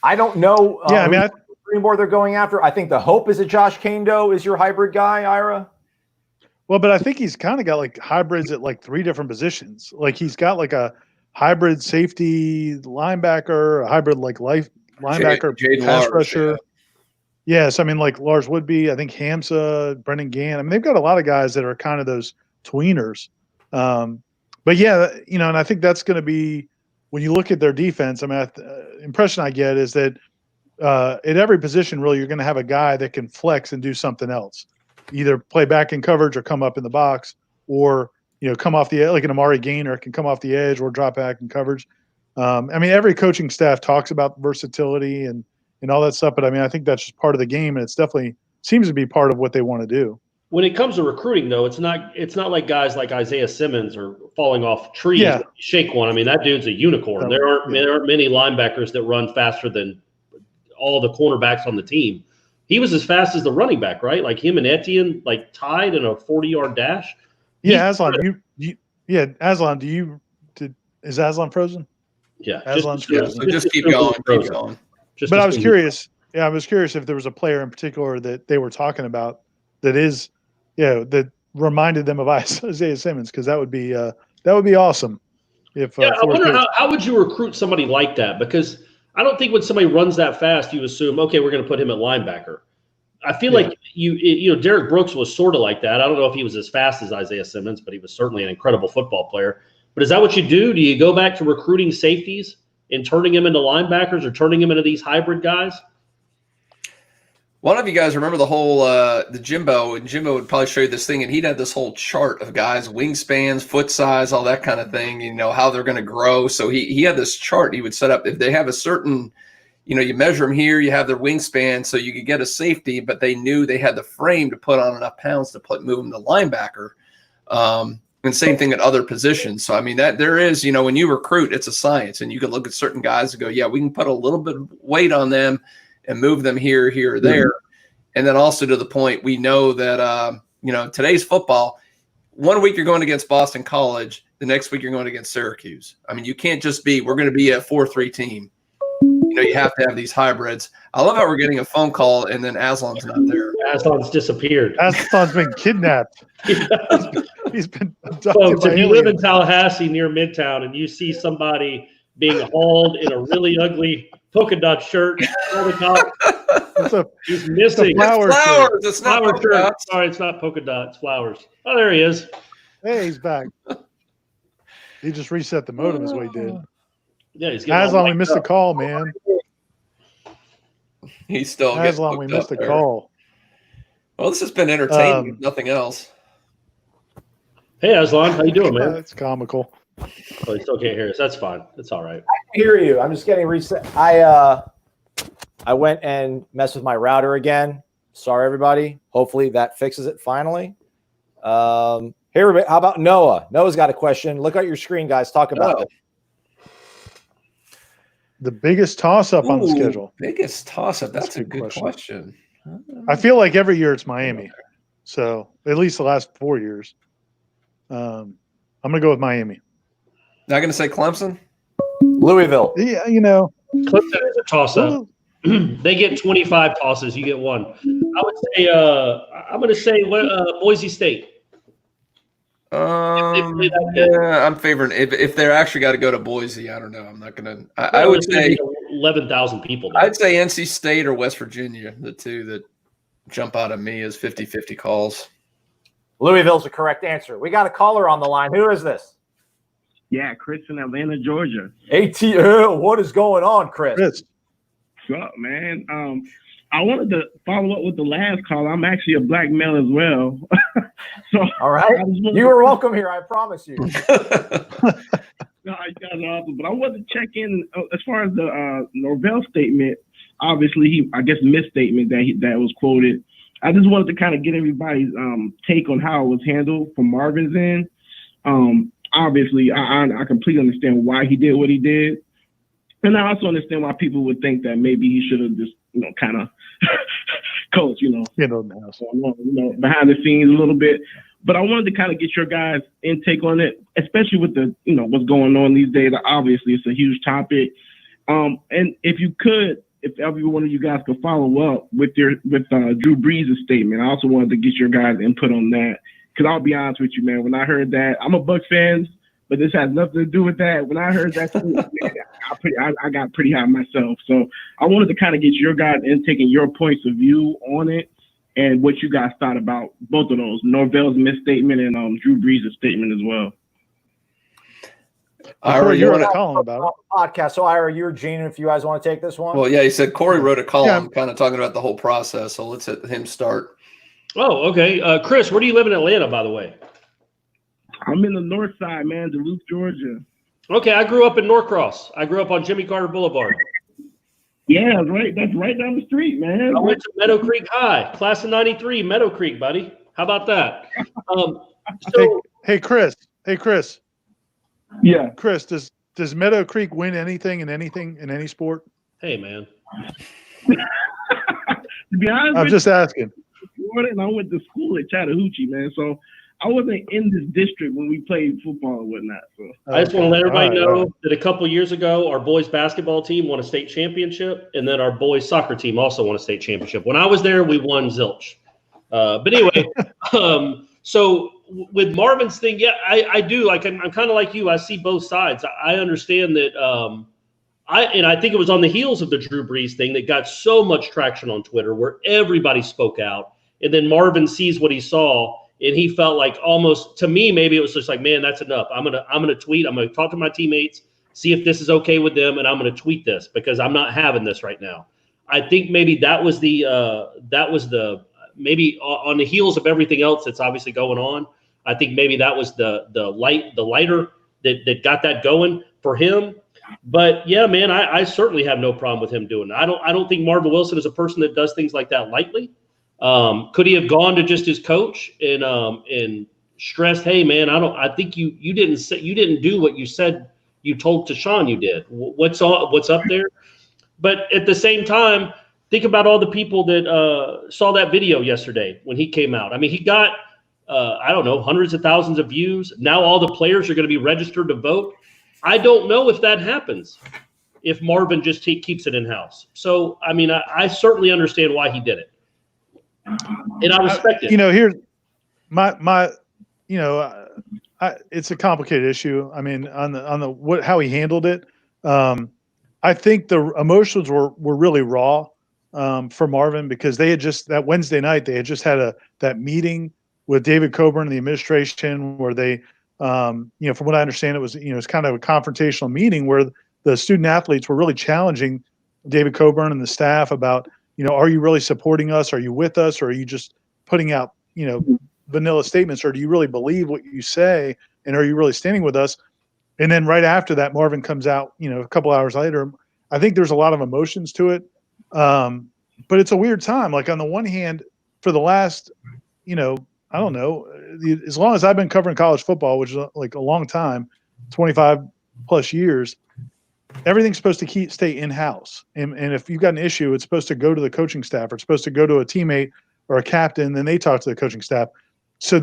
I don't know. Yeah, I mean, Greenboard they're going after. I think the hope is that Josh Kando is your hybrid guy, Ira. Well, but I think he's kind of got like hybrids at like 3 different positions. Like he's got like a hybrid safety linebacker, a hybrid like linebacker pass rusher. Yeah. Yes, I mean like Lars Woodby, I think Hamza, Brendan Gann. I mean they've got a lot of guys that are kind of those tweeners. But yeah, and I think that's going to be when you look at their defense. I mean, impression I get is that at every position, really, you're going to have a guy that can flex and do something else, either play back in coverage or come up in the box, or come off the edge, like an Amari Gainer can come off the edge or drop back in coverage. I mean, every coaching staff talks about versatility and all that stuff, but I mean, I think that's just part of the game, and it's definitely seems to be part of what they want to do. When it comes to recruiting, though, it's not like guys like Isaiah Simmons are falling off trees. Yeah. Shake one. I mean, that dude's a unicorn. There aren't many linebackers that run faster than all the cornerbacks on the team. He was as fast as the running back, right? Like him and Etienne, like tied in a 40-yard dash. Yeah, Aslan, Aslan, is Aslan frozen? Yeah, Aslan's frozen. So just keep going. Keep going. But I was curious. Yeah, I was curious if there was a player in particular that they were talking about that reminded them of Isaiah Simmons, because that would be awesome. If I wonder how would you recruit somebody like that? Because I don't think when somebody runs that fast, you assume, okay, we're going to put him at linebacker. I feel like Derek Brooks was sort of like that. I don't know if he was as fast as Isaiah Simmons, but he was certainly an incredible football player. But is that what you do? Do you go back to recruiting safeties and turning them into linebackers or turning them into these hybrid guys? One of you guys remember the whole the Jimbo, and Jimbo would probably show you this thing, and he'd have this whole chart of guys, wingspans, foot size, all that kind of thing, how they're going to grow. So he had this chart he would set up. If they have a certain, you measure them here, you have their wingspan, so you could get a safety, but they knew they had the frame to put on enough pounds to move them to linebacker. And same thing at other positions. So, I mean, that there is, when you recruit, it's a science, and you can look at certain guys and go, yeah, we can put a little bit of weight on them and move them here, or there. And then also to the point, we know that, today's football, 1 week you're going against Boston College, the next week you're going against Syracuse. I mean, you can't just we're going to be a 4-3 team. You have to have these hybrids. I love how we're getting a phone call and then Aslan's not there. Aslan's disappeared. Aslan's been kidnapped. He's been abducted. Folks, if you live in Tallahassee near Midtown and you see somebody being hauled in a really ugly polka dot shirt, he's missing. Flowers. It's not flower polka dots. Sorry, it's not polka dots. Flowers. Oh, there he is. Hey, he's back. He just reset the modem is what he did. Yeah, he's Aslan, we missed a call, man. He's still Aslan, we missed a call. Well, this has been entertaining, if nothing else. Hey, Aslan, how you doing, man? It's comical. Oh, you still can't hear us. That's fine. That's all right. I hear you. I'm just getting reset. I went and messed with my router again. Sorry, everybody. Hopefully that fixes it finally. Here, how about Noah? Noah's got a question. Look at your screen, guys. Talk about it. The biggest toss-up on the schedule. Biggest toss-up. That's a good question. I feel like every year it's Miami. So at least the last 4 years. I'm going to go with Miami. Not going to say Clemson? Louisville. Yeah, Clemson is a toss-up. They get 25 tosses. You get one. I would say I'm going to say Boise State. I'm favoring if they're actually got to go to Boise. I don't know. I'm not going to. I would say 11,000 people. There. I'd say NC State or West Virginia, the two that jump out at me as 50-50 calls. Louisville's the correct answer. We got a caller on the line. Who is this? Yeah, Chris in Atlanta, Georgia. ATL, what is going on, Chris? What's up, man? I wanted to follow up with the last call. I'm actually a black male as well. So all right. You are welcome here, I promise you. No, you guys are awesome. But I wanted to check in as far as the Norvell statement. Obviously, I guess misstatement that was quoted. I just wanted to kind of get everybody's take on how it was handled from Marvin's end. Obviously, I completely understand why he did what he did. And I also understand why people would think that maybe he should have just, kind of coached, behind the scenes a little bit. But I wanted to kind of get your guys' intake on it, especially with the, what's going on these days. Obviously, it's a huge topic. And if you could, if every one of you guys could follow up with Drew Brees' statement, I also wanted to get your guys' input on that. Because I'll be honest with you, man, when I heard that, I'm a Bucs fan, but this has nothing to do with that. When I heard that, I got pretty high myself. So I wanted to kind of get your guys' intake and your points of view on it and what you guys thought about both of those, Norvell's misstatement and Drew Brees' statement as well. Ira, you wrote a column about it. Podcast. So, Ira, you're Gene, if you guys want to take this one. Well, yeah, he said Corey wrote a column kind of talking about the whole process. So let's let him start. Oh, okay. Chris, where do you live in Atlanta, by the way? I'm in the north side, man, Duluth, Georgia. Okay, I grew up in Norcross. I grew up on Jimmy Carter Boulevard. Yeah, right. That's right down the street, man. I went to Meadow Creek High, class of '93, Meadow Creek, buddy. How about that? Hey, Chris. Yeah, Chris. Does Meadow Creek win anything in any sport? Hey, man. To be honest, I'm just asking. And I went to school at Chattahoochee, man. So I wasn't in this district when we played football and whatnot. So I just want to let everybody know that a couple years ago, our boys basketball team won a state championship, and then our boys soccer team also won a state championship. When I was there, we won zilch. But anyway, so with Marvin's thing, yeah, I do. Like I'm kind of like you. I see both sides. I understand that. I think it was on the heels of the Drew Brees thing that got so much traction on Twitter, where everybody spoke out, and then Marvin sees what he saw. And he felt like almost, to me, maybe it was just like, man, that's enough. I'm gonna tweet. I'm gonna talk to my teammates, see if this is okay with them, and I'm gonna tweet this because I'm not having this right now. I think maybe that was maybe on the heels of everything else that's obviously going on. I think maybe that was the lighter that got that going for him. But yeah, man, I certainly have no problem with him doing it. I don't think Marvin Wilson is a person that does things like that lightly. Could he have gone to just his coach and stressed, hey man, I think you didn't do what you said you told Tashawn you did. What's up there? But at the same time, think about all the people that saw that video yesterday when he came out. I mean, he got I don't know, hundreds of thousands of views. Now all the players are going to be registered to vote. I don't know if that happens if Marvin just keeps it in house. So I mean, I certainly understand why he did it. And I respect it. Here's my it's a complicated issue. I mean, on the how he handled it, I think the emotions were really raw for Marvin because they had just that Wednesday night they had just had that meeting with David Coburn and the administration where they, from what I understand, it was it's kind of a confrontational meeting where the student athletes were really challenging David Coburn and the staff about. Are you really supporting us? Are you with us? Or are you just putting out, vanilla statements? Or do you really believe what you say? And are you really standing with us? And then right after that, Marvin comes out, a couple hours later. I think there's a lot of emotions to it. But it's a weird time. Like on the one hand, for the last, I don't know, as long as I've been covering college football, which is like a long time, 25 plus years, everything's supposed to stay in-house. And if you've got an issue, it's supposed to go to the coaching staff or it's supposed to go to a teammate or a captain, then they talk to the coaching staff. So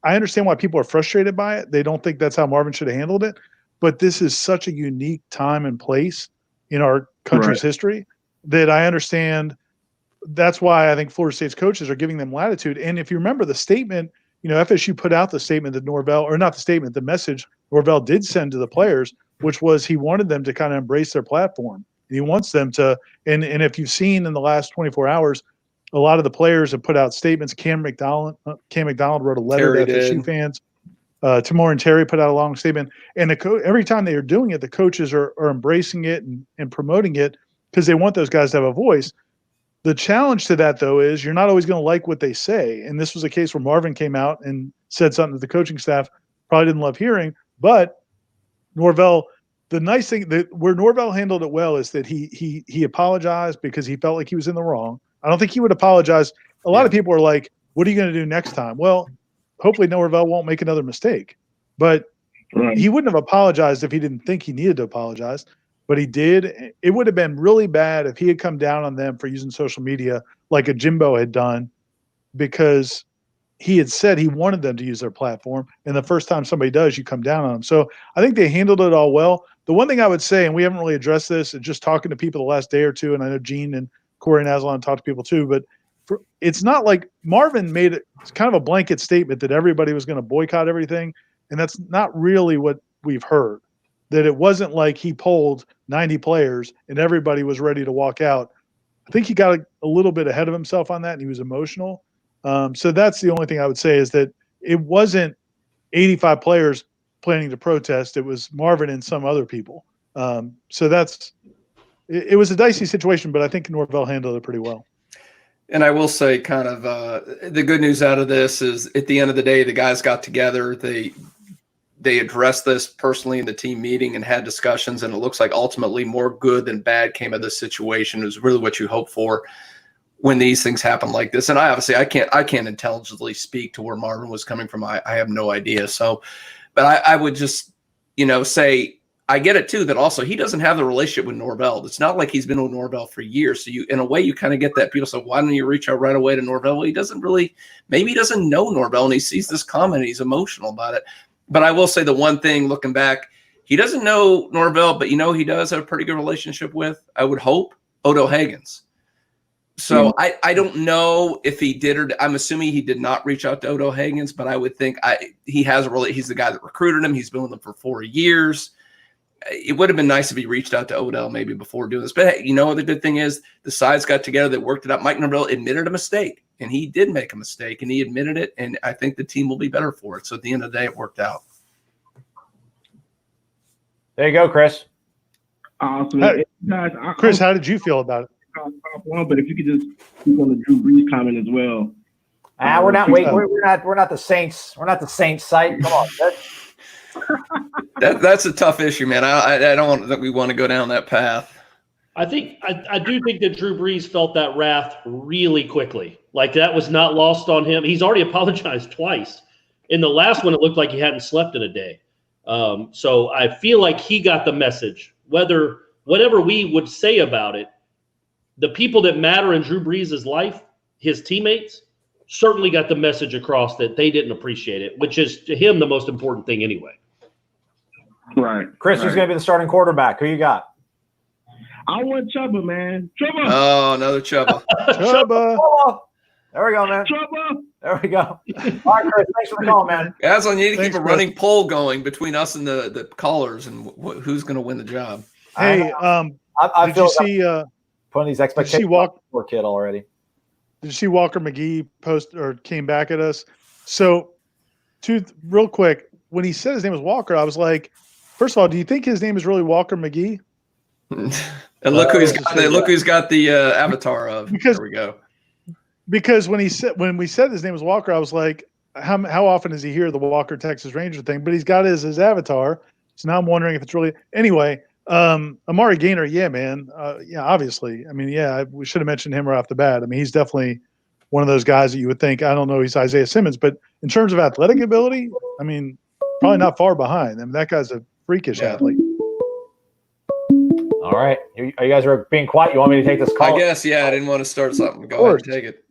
I understand why people are frustrated by it. They don't think that's how Marvin should have handled it. But this is such a unique time and place in our country's history that I understand. That's why I think Florida State's coaches are giving them latitude. And if you remember the statement, FSU put out the statement that the message Norvell did send to the players, which was he wanted them to kind of embrace their platform. He wants them to, and if you've seen in the last 24 hours, a lot of the players have put out statements. Cam McDonald wrote a letter to FSU fans. Timor and Terry put out a long statement. And every time they are doing it, the coaches are embracing it and promoting it because they want those guys to have a voice. The challenge to that, though, is you're not always going to like what they say. And this was a case where Marvin came out and said something that the coaching staff probably didn't love hearing. But Norvell, the nice thing where Norvell handled it well is that he apologized because he felt like he was in the wrong. I don't think he would apologize. A lot of people are like, what are you going to do next time? Well, hopefully Norvell won't make another mistake. But he wouldn't have apologized if he didn't think he needed to apologize. but he did. It would have been really bad if he had come down on them for using social media like a Jimbo had done, because he had said he wanted them to use their platform. And the first time somebody does, you come down on them. So I think they handled it all well. The one thing I would say, and we haven't really addressed this, and just talking to people the last day or two, and I know Gene and Corey and Aslan talked to people too, but it's not like Marvin made it kind of a blanket statement that everybody was going to boycott everything. And that's not really what we've heard. That it wasn't like he polled 90 players and everybody was ready to walk out. I think he got a little bit ahead of himself on that, and he was emotional. So that's the only thing I would say, is that it wasn't 85 players planning to protest. It was Marvin and some other people. So it was a dicey situation, but I think Norvell handled it pretty well. And I will say, kind of the good news out of this is, at the end of the day, the guys got together. They addressed this personally in the team meeting and had discussions, and it looks like ultimately more good than bad came of this situation. It was really what you hope for when these things happen like this. And I can't intelligently speak to where Marvin was coming from. I have no idea. So, but I would just, say, I get it too, that also he doesn't have the relationship with Norvell. It's not like he's been with Norvell for years. So in a way, you kind of get that. People say, why don't you reach out right away to Norvell? Well, he doesn't really, maybe he doesn't know Norvell, and he sees this comment and he's emotional about it. But I will say the one thing, looking back, he doesn't know Norvell, but he does have a pretty good relationship with, I would hope, Odo Higgins. So I don't know if he did, or I'm assuming he did not reach out to Odo Higgins, but I would think he has he's the guy that recruited him. He's been with him for 4 years. It would have been nice if he reached out to Odell maybe before doing this. But hey, the good thing is the sides got together, they worked it out. Mike Norvell admitted a mistake, and he did make a mistake, and he admitted it, and I think the team will be better for it. So at the end of the day, it worked out. There you go, Chris. Awesome. Guys, Chris, how did you feel about it? But if you could just speak on the Drew Brees comment as well. We're not the Saints. We're not the Saints site. Come on. That's a tough issue, man. I don't think we want to go down that path. I do think that Drew Brees felt that wrath really quickly. Like, that was not lost on him. He's already apologized twice. In the last one, it looked like he hadn't slept in a day. So I feel like he got the message. Whatever we would say about it, the people that matter in Drew Brees' life, his teammates, certainly got the message across that they didn't appreciate it, which is to him the most important thing anyway. Right. Chris, who's going to be the starting quarterback? Who you got? I want Chubba, man. Chubba. Oh, another Chubba. Chubba. There we go, man. Chubba. There we go. All right, Chris, thanks for the call, man. Aslan, you need to Thanks, keep a Chris. running poll going between us and the callers and who's going to win the job. Hey, I did feel you see putting these expectations on the poor kid already. Did you see Walker McGee post or came back at us? So, real quick, when he said his name was Walker, I was like, first of all, do you think his name is really Walker McGee? And look who's got the avatar of. There we go. Because when we said his name was Walker, I was like, how often does he hear the Walker Texas Ranger thing? But he's got it as his avatar. So now I'm wondering if it's really anyway. Amari Gaynor, yeah, man. Yeah, obviously. I mean, yeah, we should have mentioned him right off the bat. I mean, he's definitely one of those guys that you would think, I don't know, he's Isaiah Simmons, but in terms of athletic ability, I mean, probably not far behind. I mean, that guy's a freakish athlete. All right. You guys are being quiet. You want me to take this call? I guess, yeah. I didn't want to start something. Go ahead and take it.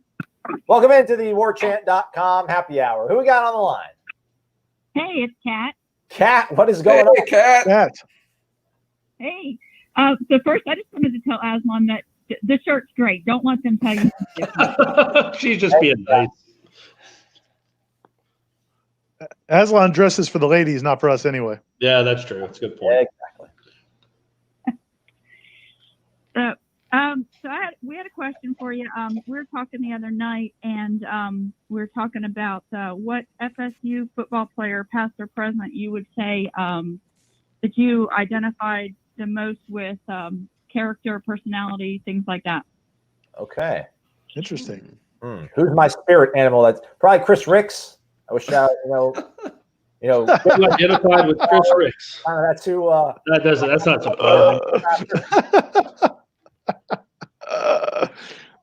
Welcome into the warchant.com happy hour. Who we got on the line? Hey, it's Kat. Kat, what is going on? Kat. Hey. So first, I just wanted to tell Aslan that the shirt's great. Don't let them tell you. She's just being nice. Aslan dresses for the ladies, not for us anyway. Yeah, that's true. That's a good point. Yeah, exactly. We had a question for you. We were talking the other night, and we were talking about what FSU football player, past or present, you would say that you identified the most with character, personality, things like that. Okay. Interesting. Who's my spirit animal? That's probably Chris Ricks. I wish You identified with Chris Ricks. That's who. That's not surprising.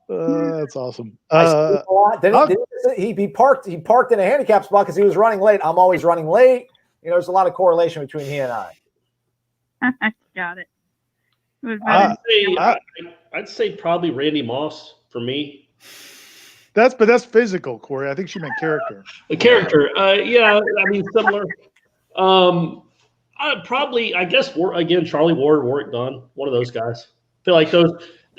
That's awesome. He parked in a handicap spot because he was running late. I'm always running late. There's a lot of correlation between he and I. Got it. I'd say probably Randy Moss for me. But that's physical, Corey. I think she meant character. The character, yeah. I mean, similar. I guess again, Charlie Ward, Warwick Dunn, one of those guys. I feel like those.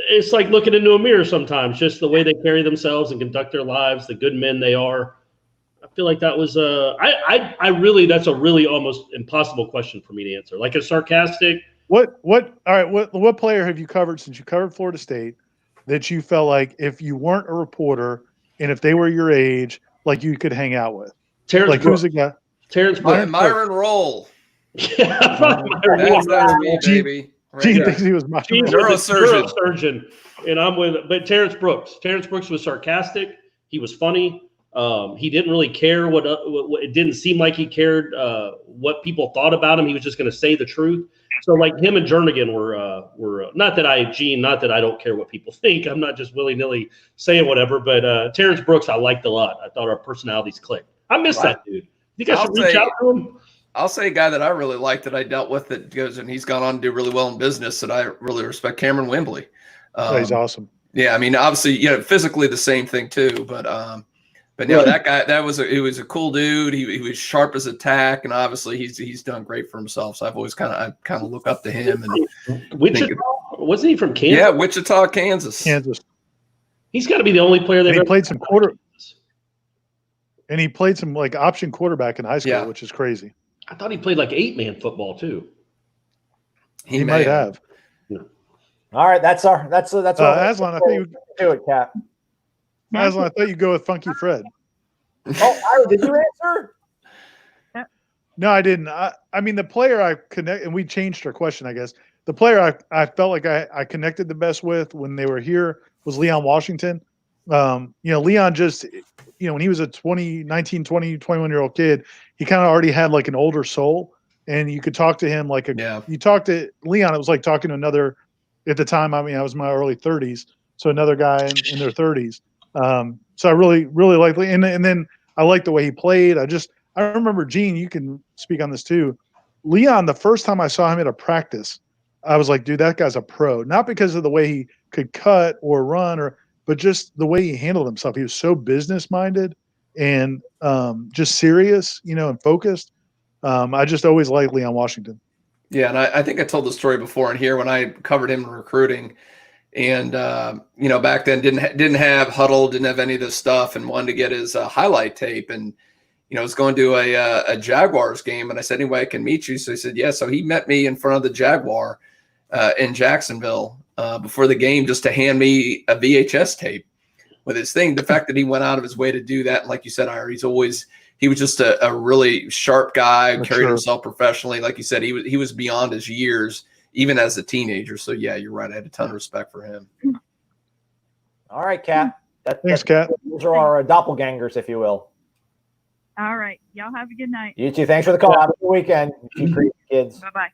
It's like looking into a mirror sometimes, just the way they carry themselves and conduct their lives, the good men they are. I feel like that was that's a really almost impossible question for me to answer. Like a sarcastic. What player have you covered since you covered Florida State that you felt like if you weren't a reporter and if they were your age, like you could hang out with? Terrence Brooks. Who's the guy? Terrence Brooks. Myron Roll. That's me, baby. Gene thinks he was my neurosurgeon. And I'm with, but Terrence Brooks. Terrence Brooks was sarcastic. He was funny. He didn't really care what it didn't seem like he cared what people thought about him. He was just going to say the truth. So like him and Jernigan were not that I don't care what people think. I'm not just willy nilly saying whatever. But Terrence Brooks, I liked a lot. I thought our personalities clicked. I miss that dude. You guys should reach out to him. I'll say a guy that I really liked that I dealt with that goes and he's gone on to do really well in business that I really respect, Cameron Wembley. He's awesome. Yeah, I mean, obviously, physically the same thing too, but that guy, he was a cool dude. He was sharp as a tack, and obviously he's done great for himself. So I've always kind of look up to him. And Wichita, wasn't he from Kansas? Yeah, Wichita, Kansas. He's got to be the only player he played some and he played some like option quarterback in high school, which is crazy. I thought he played like 8-man football too. He might have. Yeah. All right, that's all. Aslan, I thought you do it, Cap. Aslan, I thought you'd go with Funky Fred. Oh, Ira, did you answer? No, I didn't. I mean, the player I connect, and we changed our question, I guess. The player I felt like I connected the best with when they were here was Leon Washington. Leon just, when he was a 21-year-old kid, he kind of already had like an older soul, and you could talk to him you talk to Leon, it was like talking to another, at the time, I mean, I was in my early 30s, so another guy in their 30s. So I really, really liked Leon. And then I liked the way he played. I remember, Gene, you can speak on this too. Leon, the first time I saw him at a practice, I was like, dude, that guy's a pro. Not because of the way he could cut or run, but just the way he handled himself. He was so business-minded and just serious, and focused. I just always liked Leon Washington. Yeah, and I think I told the story before in here when I covered him in recruiting. And, back then didn't have Huddle, didn't have any of this stuff, and wanted to get his highlight tape. And, was going to a Jaguars game. And I said, anyway, I can meet you. So he said, yeah. So he met me in front of the Jaguar in Jacksonville before the game just to hand me a VHS tape with his thing. The fact that he went out of his way to do that, like you said, Ira, he was just a really sharp guy, carried himself professionally. Like you said, he was beyond his years, even as a teenager. So yeah, you're right. I had a ton of respect for him. All right, Kat. Thanks, Kat. Those are our doppelgangers, if you will. All right. Y'all have a good night. You too. Thanks for the call. Have a good weekend. Keep great kids. Bye-bye.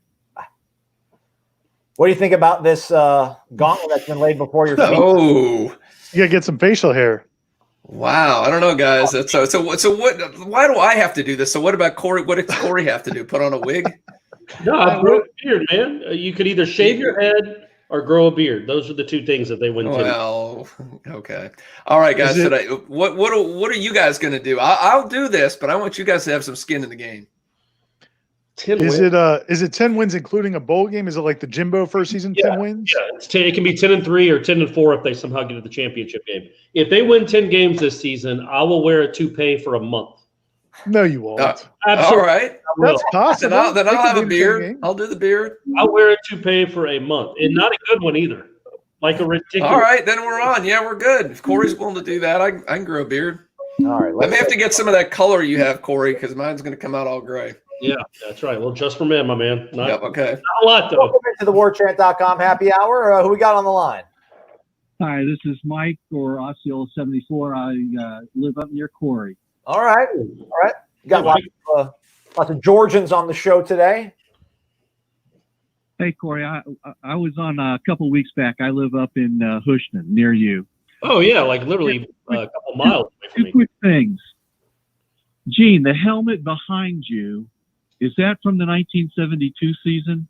What do you think about this gauntlet that's been laid before your feet? Oh, you gotta get some facial hair. Wow, I don't know, guys. So what? Why do I have to do this? So what about Corey? What does Corey have to do? Put on a wig? No, I grow a beard, man. You could either shave your head or grow a beard. Those are the two things that they win. Well, okay, all right, guys. What are you guys going to do? I'll do this, but I want you guys to have some skin in the game. 10 is wins. Is it 10 wins including a bowl game? Is it like the Jimbo first season 10 wins? Yeah, it can be 10-3 or 10-4 if they somehow get to the championship game. If they win 10 games this season, I will wear a toupee for a month. No, you won't. Absolutely. All right, that's possible. Then I'll have a beard. I'll do the beard. I'll wear a toupee for a month, and not a good one either. Like a ridiculous. All right, then we're on. Yeah, we're good. If Corey's willing to do that, I can grow a beard. All right, I may have to get some of that color you have, Corey, because mine's going to come out all gray. Yeah, that's right. Well, just for men, my man. Okay. Not a lot, though. Welcome into the warchant.com happy hour. Who we got on the line? Hi, this is Mike or Osceola74. I live up near Corey. All right. You got lots of Georgians on the show today. Hey, Corey, I was on a couple weeks back. I live up in Houston, near you. Oh, yeah, like literally a couple miles away from me. Two quick things. Gene, the helmet behind you, is that from the 1972 season?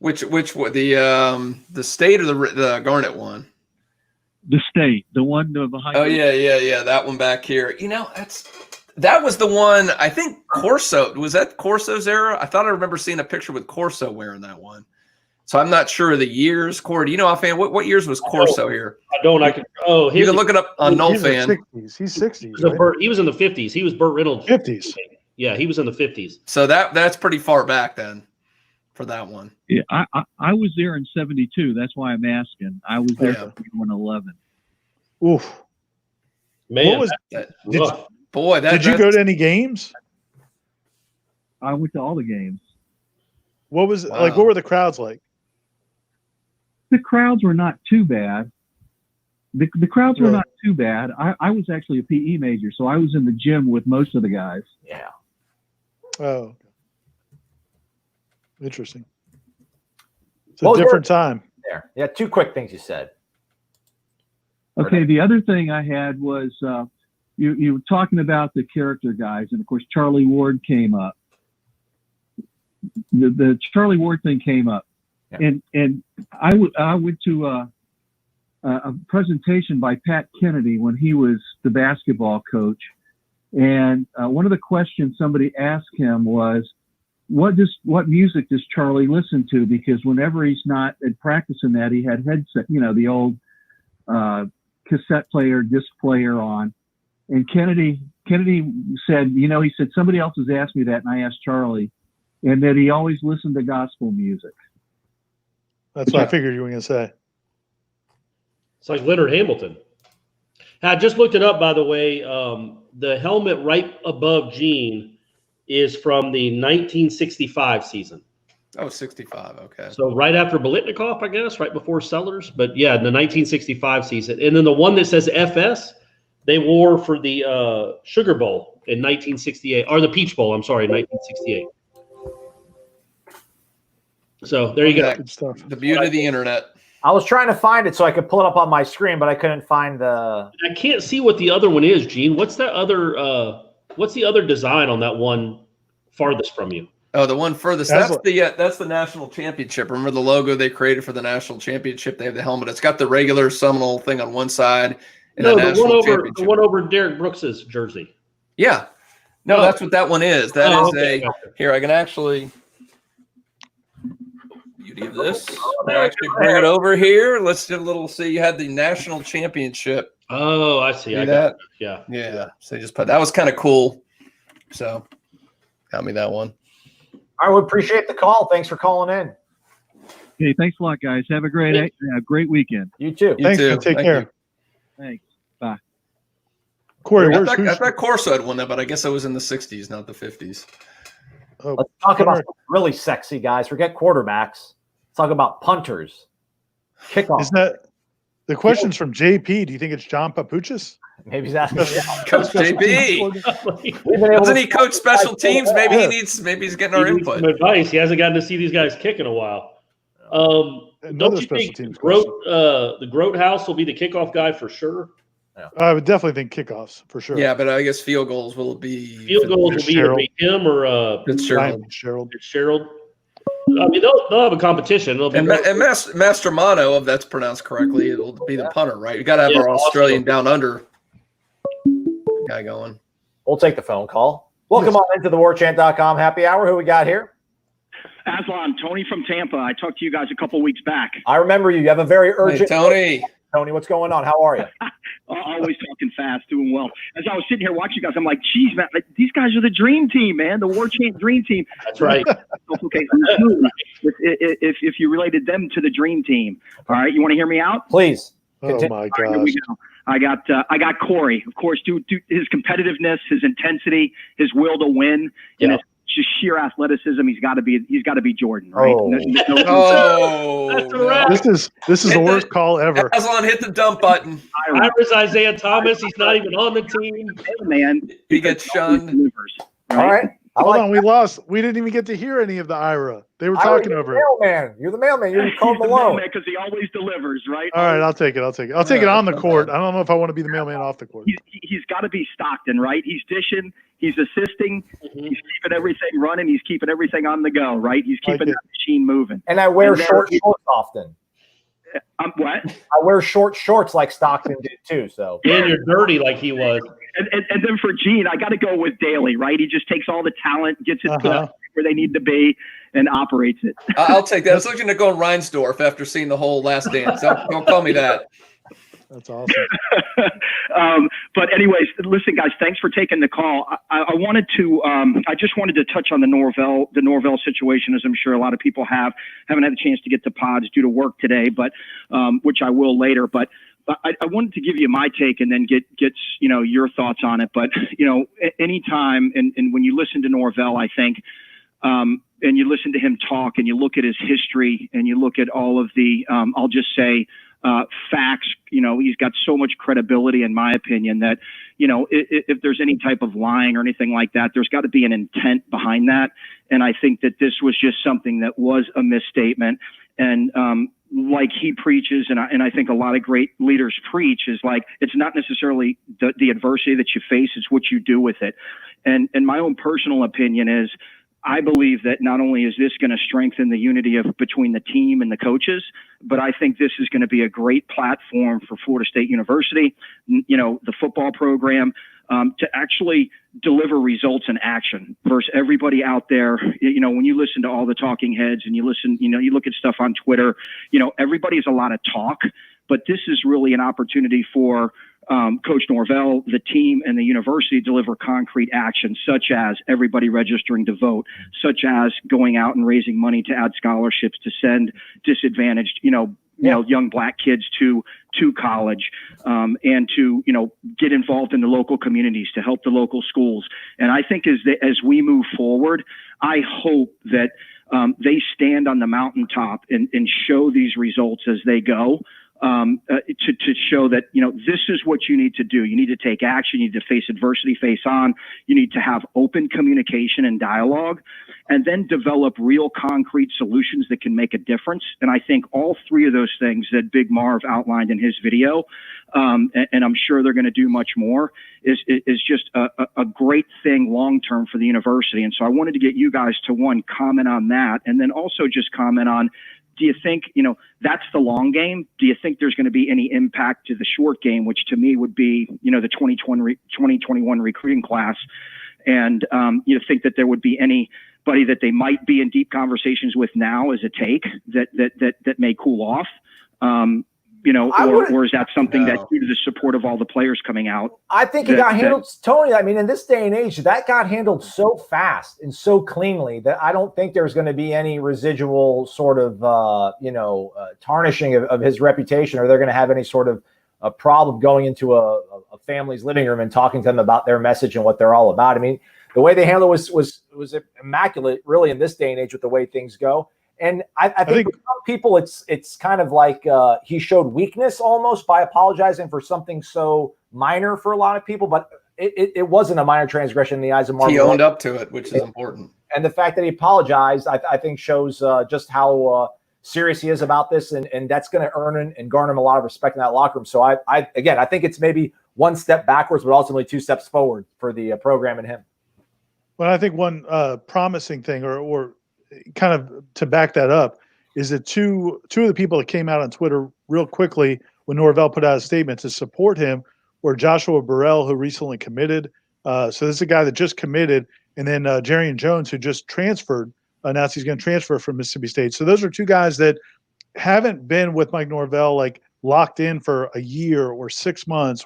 Which the state or the Garnet one? The state, the one behind. Oh yeah. That one back here. That was the one. I think Corso, was that Corso's era? I thought I remember seeing a picture with Corso wearing that one. So I'm not sure of the years. Corey, do you know offhand what years was Corso here? I don't. I can. Oh, you can look it up on Null Fan. 60s. He's 60s. He was in the 50s. He was Burt Reynolds. 50s. Yeah, he was in the 50s. So that's pretty far back then for that one. Yeah, I was there in 72. That's why I'm asking. I was there in 11. Oof. Man, what was that? Did you go to any games? I went to all the games. What was like? What were the crowds like? The crowds were not too bad. The crowds were not too bad. I was actually a PE major, so I was in the gym with most of the guys. Yeah. Oh. Interesting. It's a different time. There. Yeah, two quick things you said. Okay, the other thing I had was you were talking about the character guys, and of course Charlie Ward came up. The Charlie Ward thing came up, and I went to a presentation by Pat Kennedy when he was the basketball coach, and one of the questions somebody asked him was, what music does Charlie listen to? Because whenever he's not at practicing that, he had headset, the old cassette player, disc player on. And Kennedy said, he said, somebody else has asked me that, and I asked Charlie, and that he always listened to gospel music. That's what I figured you were going to say. It's like Leonard Hamilton. I just looked it up, by the way. The helmet right above Gene is from the 1965 season. Oh, 65. Okay. So right after Biletnikoff, I guess, right before Sellers. But yeah, the 1965 season. And then the one that says FS, they wore for the Sugar Bowl in 1968, or the Peach Bowl, I'm sorry, 1968. So there you go. Good stuff. The beauty of the internet. I was trying to find it so I could pull it up on my screen, but I couldn't find the. I can't see what the other one is, Gene. What's that other? What's the other design on that one farthest from you? Oh, the one furthest. That's the national championship. Remember the logo they created for the national championship? They have the helmet. It's got the regular Seminole thing on one side. And no, the one over Derek Brooks's jersey. Yeah. No, that's what that one is. That is here, I can actually beauty of this. I actually bring it over here. Let's do a little see. You had the national championship. Oh, I see. I got that. Yeah. So they just put that was kind of cool. So got me that one. I would appreciate the call. Thanks for calling in. Hey, thanks a lot, guys. Have a great weekend. You too. Thanks. Take care. You. Thanks. Bye. Corey, I thought Corso had won that, but I guess I was in the 60s, not the 50s. Oh, let's talk about really sexy guys. Forget quarterbacks. Let's talk about punters. Kickoff. Is that the question's from JP? Do you think it's John Papuchis? Maybe he's asking Coach JP. Doesn't he coach special teams? Maybe he's getting our input. Some advice. He hasn't gotten to see these guys kick in a while. Don't you think the Grote House will be the kickoff guy for sure? Yeah. I would definitely think kickoffs for sure. Yeah, but I guess field goals will be either be him or Fitzgerald. I mean, they'll have a competition. Master Mono, if that's pronounced correctly, it'll be the punter, right? You got to have our Australian down under guy going. We'll take the phone call. Welcome on into the warchant.com happy hour. Who we got here? Aslan, Tony from Tampa. I talked to you guys a couple weeks back. I remember you. You have a very urgent. Hey, Tony, what's going on? How are you? Always talking fast, doing well. As I was sitting here watching you guys, I'm like, geez, man, these guys are the dream team, man. The War Chant dream team. That's right. Okay, if you related them to the dream team. All right, you want to hear me out? Please. Oh my gosh. Here we go. I got Corey, of course, due to his competitiveness, his intensity, his will to win, and his just sheer athleticism. He's got to be Jordan, right? This is the worst call ever. Aslan, hit the dump button. Iris Isaiah Thomas. He's not even on the team. Man, he gets shunned. Right? All right. Hold on, we lost. We didn't even get to hear any of the Ira. They were talking over it. Mailman. You're the mailman. You're He's called the Malone. mailman because he always delivers, right? All right, I'll take it. I'll take it on the court. I don't know if I want to be the mailman off the court. He's got to be Stockton, right? He's dishing, he's assisting, he's keeping everything running, he's keeping everything on the go, right? He's keeping that machine moving. And I wear short shorts often. What? I wear short shorts like Stockton did too. So and you're dirty like he was. And then for Gene, I got to go with Daly, right? He just takes all the talent, gets it to where they need to be, and operates it. I'll take that. I was looking to go Reinsdorf after seeing the whole Last Dance. Don't call me that. That's awesome. But anyways, listen, guys, thanks for taking the call. I wanted to, I just wanted to touch on the Norvell situation, as I'm sure a lot of people haven't had a chance to get to pods due to work today, but which I will later. But I wanted to give you my take and then get your thoughts on it. But anytime and when you listen to Norvell, I think. And you listen to him talk and you look at his history and you look at all of the, I'll just say, facts, he's got so much credibility in my opinion that, if there's any type of lying or anything like that, there's got to be an intent behind that. And I think that this was just something that was a misstatement. And, like he preaches, and I think a lot of great leaders preach, is like, it's not necessarily the adversity that you face, it's what you do with it. And my own personal opinion is, I believe that not only is this going to strengthen the unity between the team and the coaches, but I think this is going to be a great platform for Florida State University, the football program, to actually deliver results in action versus everybody out there. When you listen to all the talking heads and you listen, you look at stuff on Twitter, everybody has a lot of talk, but this is really an opportunity for Coach Norvell, the team, and the university deliver concrete action, such as everybody registering to vote, such as going out and raising money to add scholarships to send disadvantaged, young black kids to college, and to, get involved in the local communities to help the local schools. And I think as we move forward, I hope that they stand on the mountaintop and show these results as they go. To show that, this is what you need to do. You need to take action. You need to face adversity face on. You need to have open communication and dialogue, and then develop real concrete solutions that can make a difference. And I think all three of those things that Big Marv outlined in his video, and I'm sure they're going to do much more, is just a great thing long-term for the university. And so I wanted to get you guys to, one, comment on that, and then also just comment on, do you think, that's the long game? Do you think there's going to be any impact to the short game, which to me would be, the 2021 recruiting class? And you think that there would be anybody that they might be in deep conversations with now as a take that may cool off? Or is that something that, due to the support of all the players coming out? I think it got handled, Tony. I mean, in this day and age, that got handled so fast and so cleanly that I don't think there's going to be any residual sort of, tarnishing of his reputation, or they're going to have any sort of a problem going into a family's living room and talking to them about their message and what they're all about. I mean, the way they handled it was immaculate, really, in this day and age with the way things go. And I think for some people, it's kind of like he showed weakness almost by apologizing for something so minor for a lot of people. But it wasn't a minor transgression in the eyes of Marvin. He owned up to it, which is important. And the fact that he apologized, I think, shows just how serious he is about this. And that's going to earn and garner him a lot of respect in that locker room. So I think it's maybe one step backwards, but ultimately two steps forward for the program and him. Well, I think one promising thing, or kind of to back that up, is that two of the people that came out on Twitter real quickly when Norvell put out a statement to support him were Joshua Burrell, who recently committed. So this is a guy that just committed, and then Jarian Jones, who just transferred, announced he's going to transfer from Mississippi State. So those are two guys that haven't been with Mike Norvell like locked in for a year or 6 months,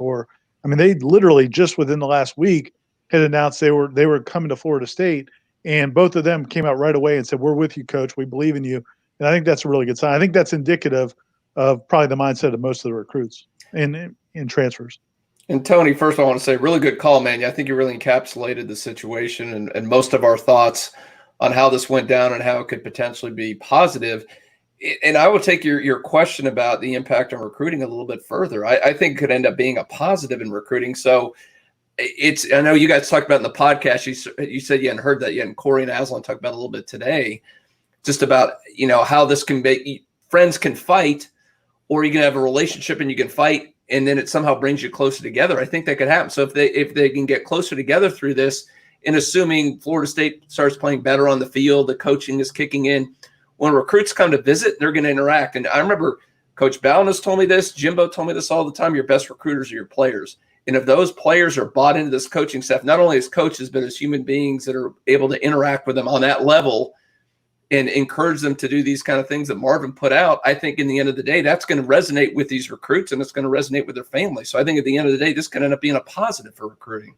they literally just within the last week had announced they were coming to Florida State. And both of them came out right away and said, "We're with you, Coach. We believe in you." And I think that's a really good sign. I think that's indicative of probably the mindset of most of the recruits in transfers. And Tony, first I want to say, really good call, man. I think you really encapsulated the situation and most of our thoughts on how this went down and how it could potentially be positive. And I will take your question about the impact on recruiting a little bit further. I think it could end up being a positive in recruiting. So I know you guys talked about in the podcast, you said you hadn't heard that yet, and Corey and Aslan talked about it a little bit today, just about, how this can be, friends can fight, or you can have a relationship and you can fight, and then it somehow brings you closer together. I think that could happen. So if they can get closer together through this, and assuming Florida State starts playing better on the field, the coaching is kicking in, when recruits come to visit, they're going to interact. And I remember Coach Ballin has told me this, Jimbo told me this all the time, your best recruiters are your players. And if those players are bought into this coaching staff, not only as coaches, but as human beings that are able to interact with them on that level and encourage them to do these kind of things that Marvin put out, I think in the end of the day, that's going to resonate with these recruits and it's going to resonate with their family. So I think at the end of the day, this can end up being a positive for recruiting.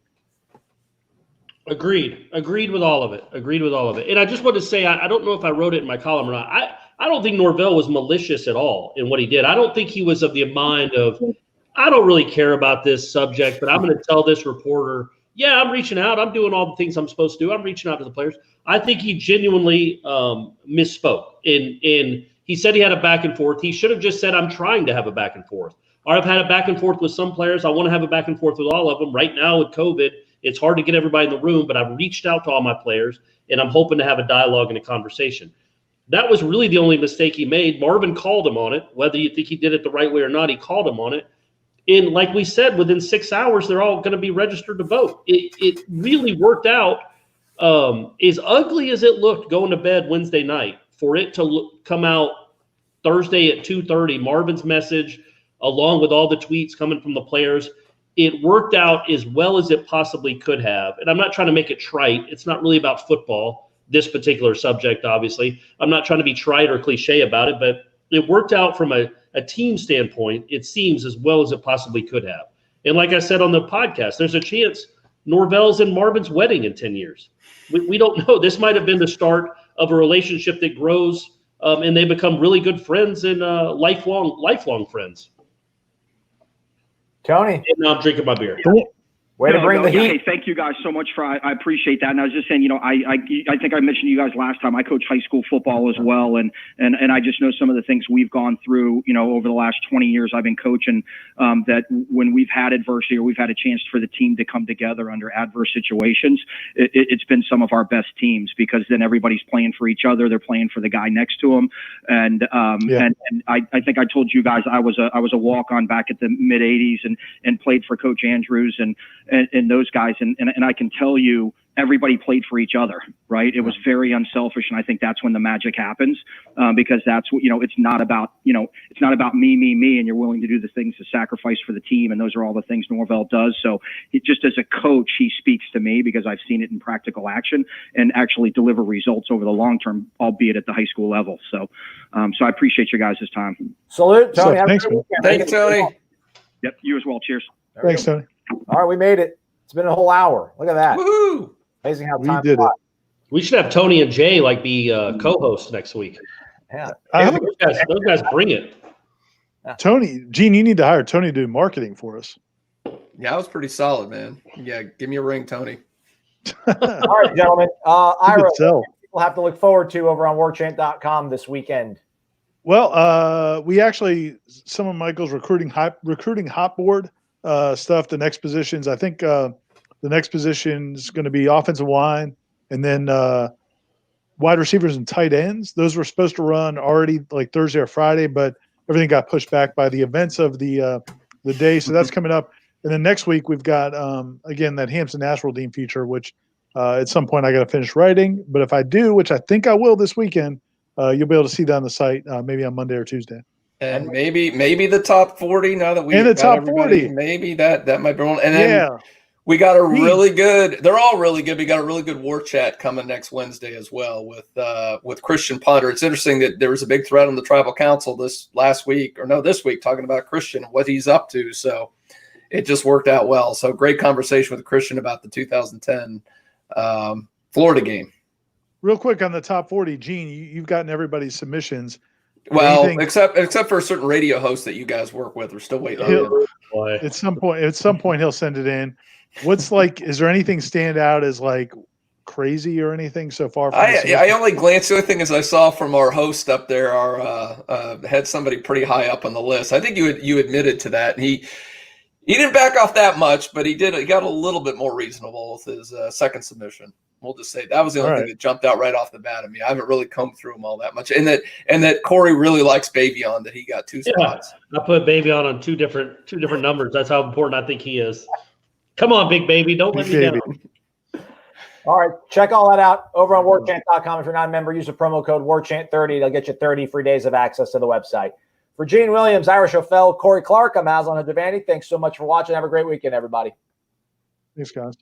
Agreed with all of it. And I just want to say, I don't know if I wrote it in my column or not. I don't think Norvell was malicious at all in what he did. I don't think he was of the mind of, I don't really care about this subject, but I'm going to tell this reporter, yeah, I'm reaching out. I'm doing all the things I'm supposed to do. I'm reaching out to the players. I think he genuinely misspoke. And he said he had a back and forth. He should have just said, I'm trying to have a back and forth. Or I've had a back and forth with some players. I want to have a back and forth with all of them. Right now with COVID, it's hard to get everybody in the room, but I've reached out to all my players, and I'm hoping to have a dialogue and a conversation. That was really the only mistake he made. Marvin called him on it. Whether you think he did it the right way or not, he called him on it. And like we said, within 6 hours, they're all going to be registered to vote. It really worked out. As ugly as it looked going to bed Wednesday night, for it to come out Thursday at 2:30, Marvin's message, along with all the tweets coming from the players, it worked out as well as it possibly could have. And I'm not trying to make it trite. It's not really about football, this particular subject, obviously. I'm not trying to be trite or cliche about it, but it worked out from a team standpoint, it seems, as well as it possibly could have. And like I said on the podcast, there's a chance Norvell's in Marvin's wedding in 10 years. We don't know. This might have been the start of a relationship that grows and they become really good friends and lifelong friends. Tony. And now I'm drinking my beer. Way to bring the heat. Hey, thank you guys so much I appreciate that. And I was just saying, I think I mentioned to you guys last time, I coach high school football as well. And I just know some of the things we've gone through, over the last 20 years I've been coaching, that when we've had adversity or we've had a chance for the team to come together under adverse situations, it's been some of our best teams, because then everybody's playing for each other. They're playing for the guy next to them. And I think I told you guys, I was a walk-on back at the mid 80s and played for Coach Andrews and those guys. And I can tell you, everybody played for each other, right? It was very unselfish. And I think that's when the magic happens, because that's what, it's not about me, and you're willing to do the things to sacrifice for the team. And those are all the things Norvell does. So just as a coach, he speaks to me because I've seen it in practical action and actually deliver results over the long term, albeit at the high school level. So I appreciate you guys' time. Salute, Tony. Thanks, Thank you, Tony. Yep. You as well. Cheers. Thanks, Tony. All right, we made it. It's been a whole hour. Look at that. Woohoo! Amazing how We time did flies. it. We should have Tony and Jay be co-hosts next week. Yeah. Those guys bring it. Tony, Gene, you need to hire Tony to do marketing for us. Yeah, I was pretty solid, man. Yeah, give me a ring, Tony. All right, gentlemen. Ira, sell. we'll have to look forward to over on warchant.com this weekend. Well, we actually, some of Michael's recruiting hot board stuff, the next positions, I think the next position is going to be offensive line, and then wide receivers and tight ends. Those were supposed to run already like Thursday or Friday, but everything got pushed back by the events of the day. So that's coming up. And then next week we've got, again, that Hampton National Dean feature, which at some point I got to finish writing. But if I do, which I think I will this weekend, you'll be able to see that on the site maybe on Monday or Tuesday. And maybe the top 40 now that we and the top everybody, 40. Maybe that might be one. And then Yeah. we got a really good. They're all really good. We got a really good war chat coming next Wednesday as well with Christian Ponder. It's interesting that there was a big thread on the Tribal Council this week talking about Christian and what he's up to. So it just worked out well. So great conversation with Christian about the 2010 Florida game. Real quick on the top 40, Gene, you've gotten everybody's submissions. Well, except for a certain radio host that you guys work with, we're still waiting on him. At some point he'll send it in. What's like? Is there anything stand out as like crazy or anything so far? I only glanced. The only thing is I saw from our host up there, our had somebody pretty high up on the list. I think you admitted to that. And He didn't back off that much, but he did. He got a little bit more reasonable with his second submission. We'll just say that was the only thing that jumped out right off the bat at me. I haven't really combed through them all that much, and that Corey really likes Baby-On, that he got 2 spots. I put Baby-On two different numbers. That's how important I think he is. Come on, big baby, don't let me down. All right, check all that out over on warchant.com. If you're not a member, use the promo code WARCHANT30. It'll get you 30 free days of access to the website. For Gene Williams, Irish O'Fell, Corey Clark, I'm Aslan Hajavani. Thanks so much for watching. Have a great weekend, everybody. Thanks, guys.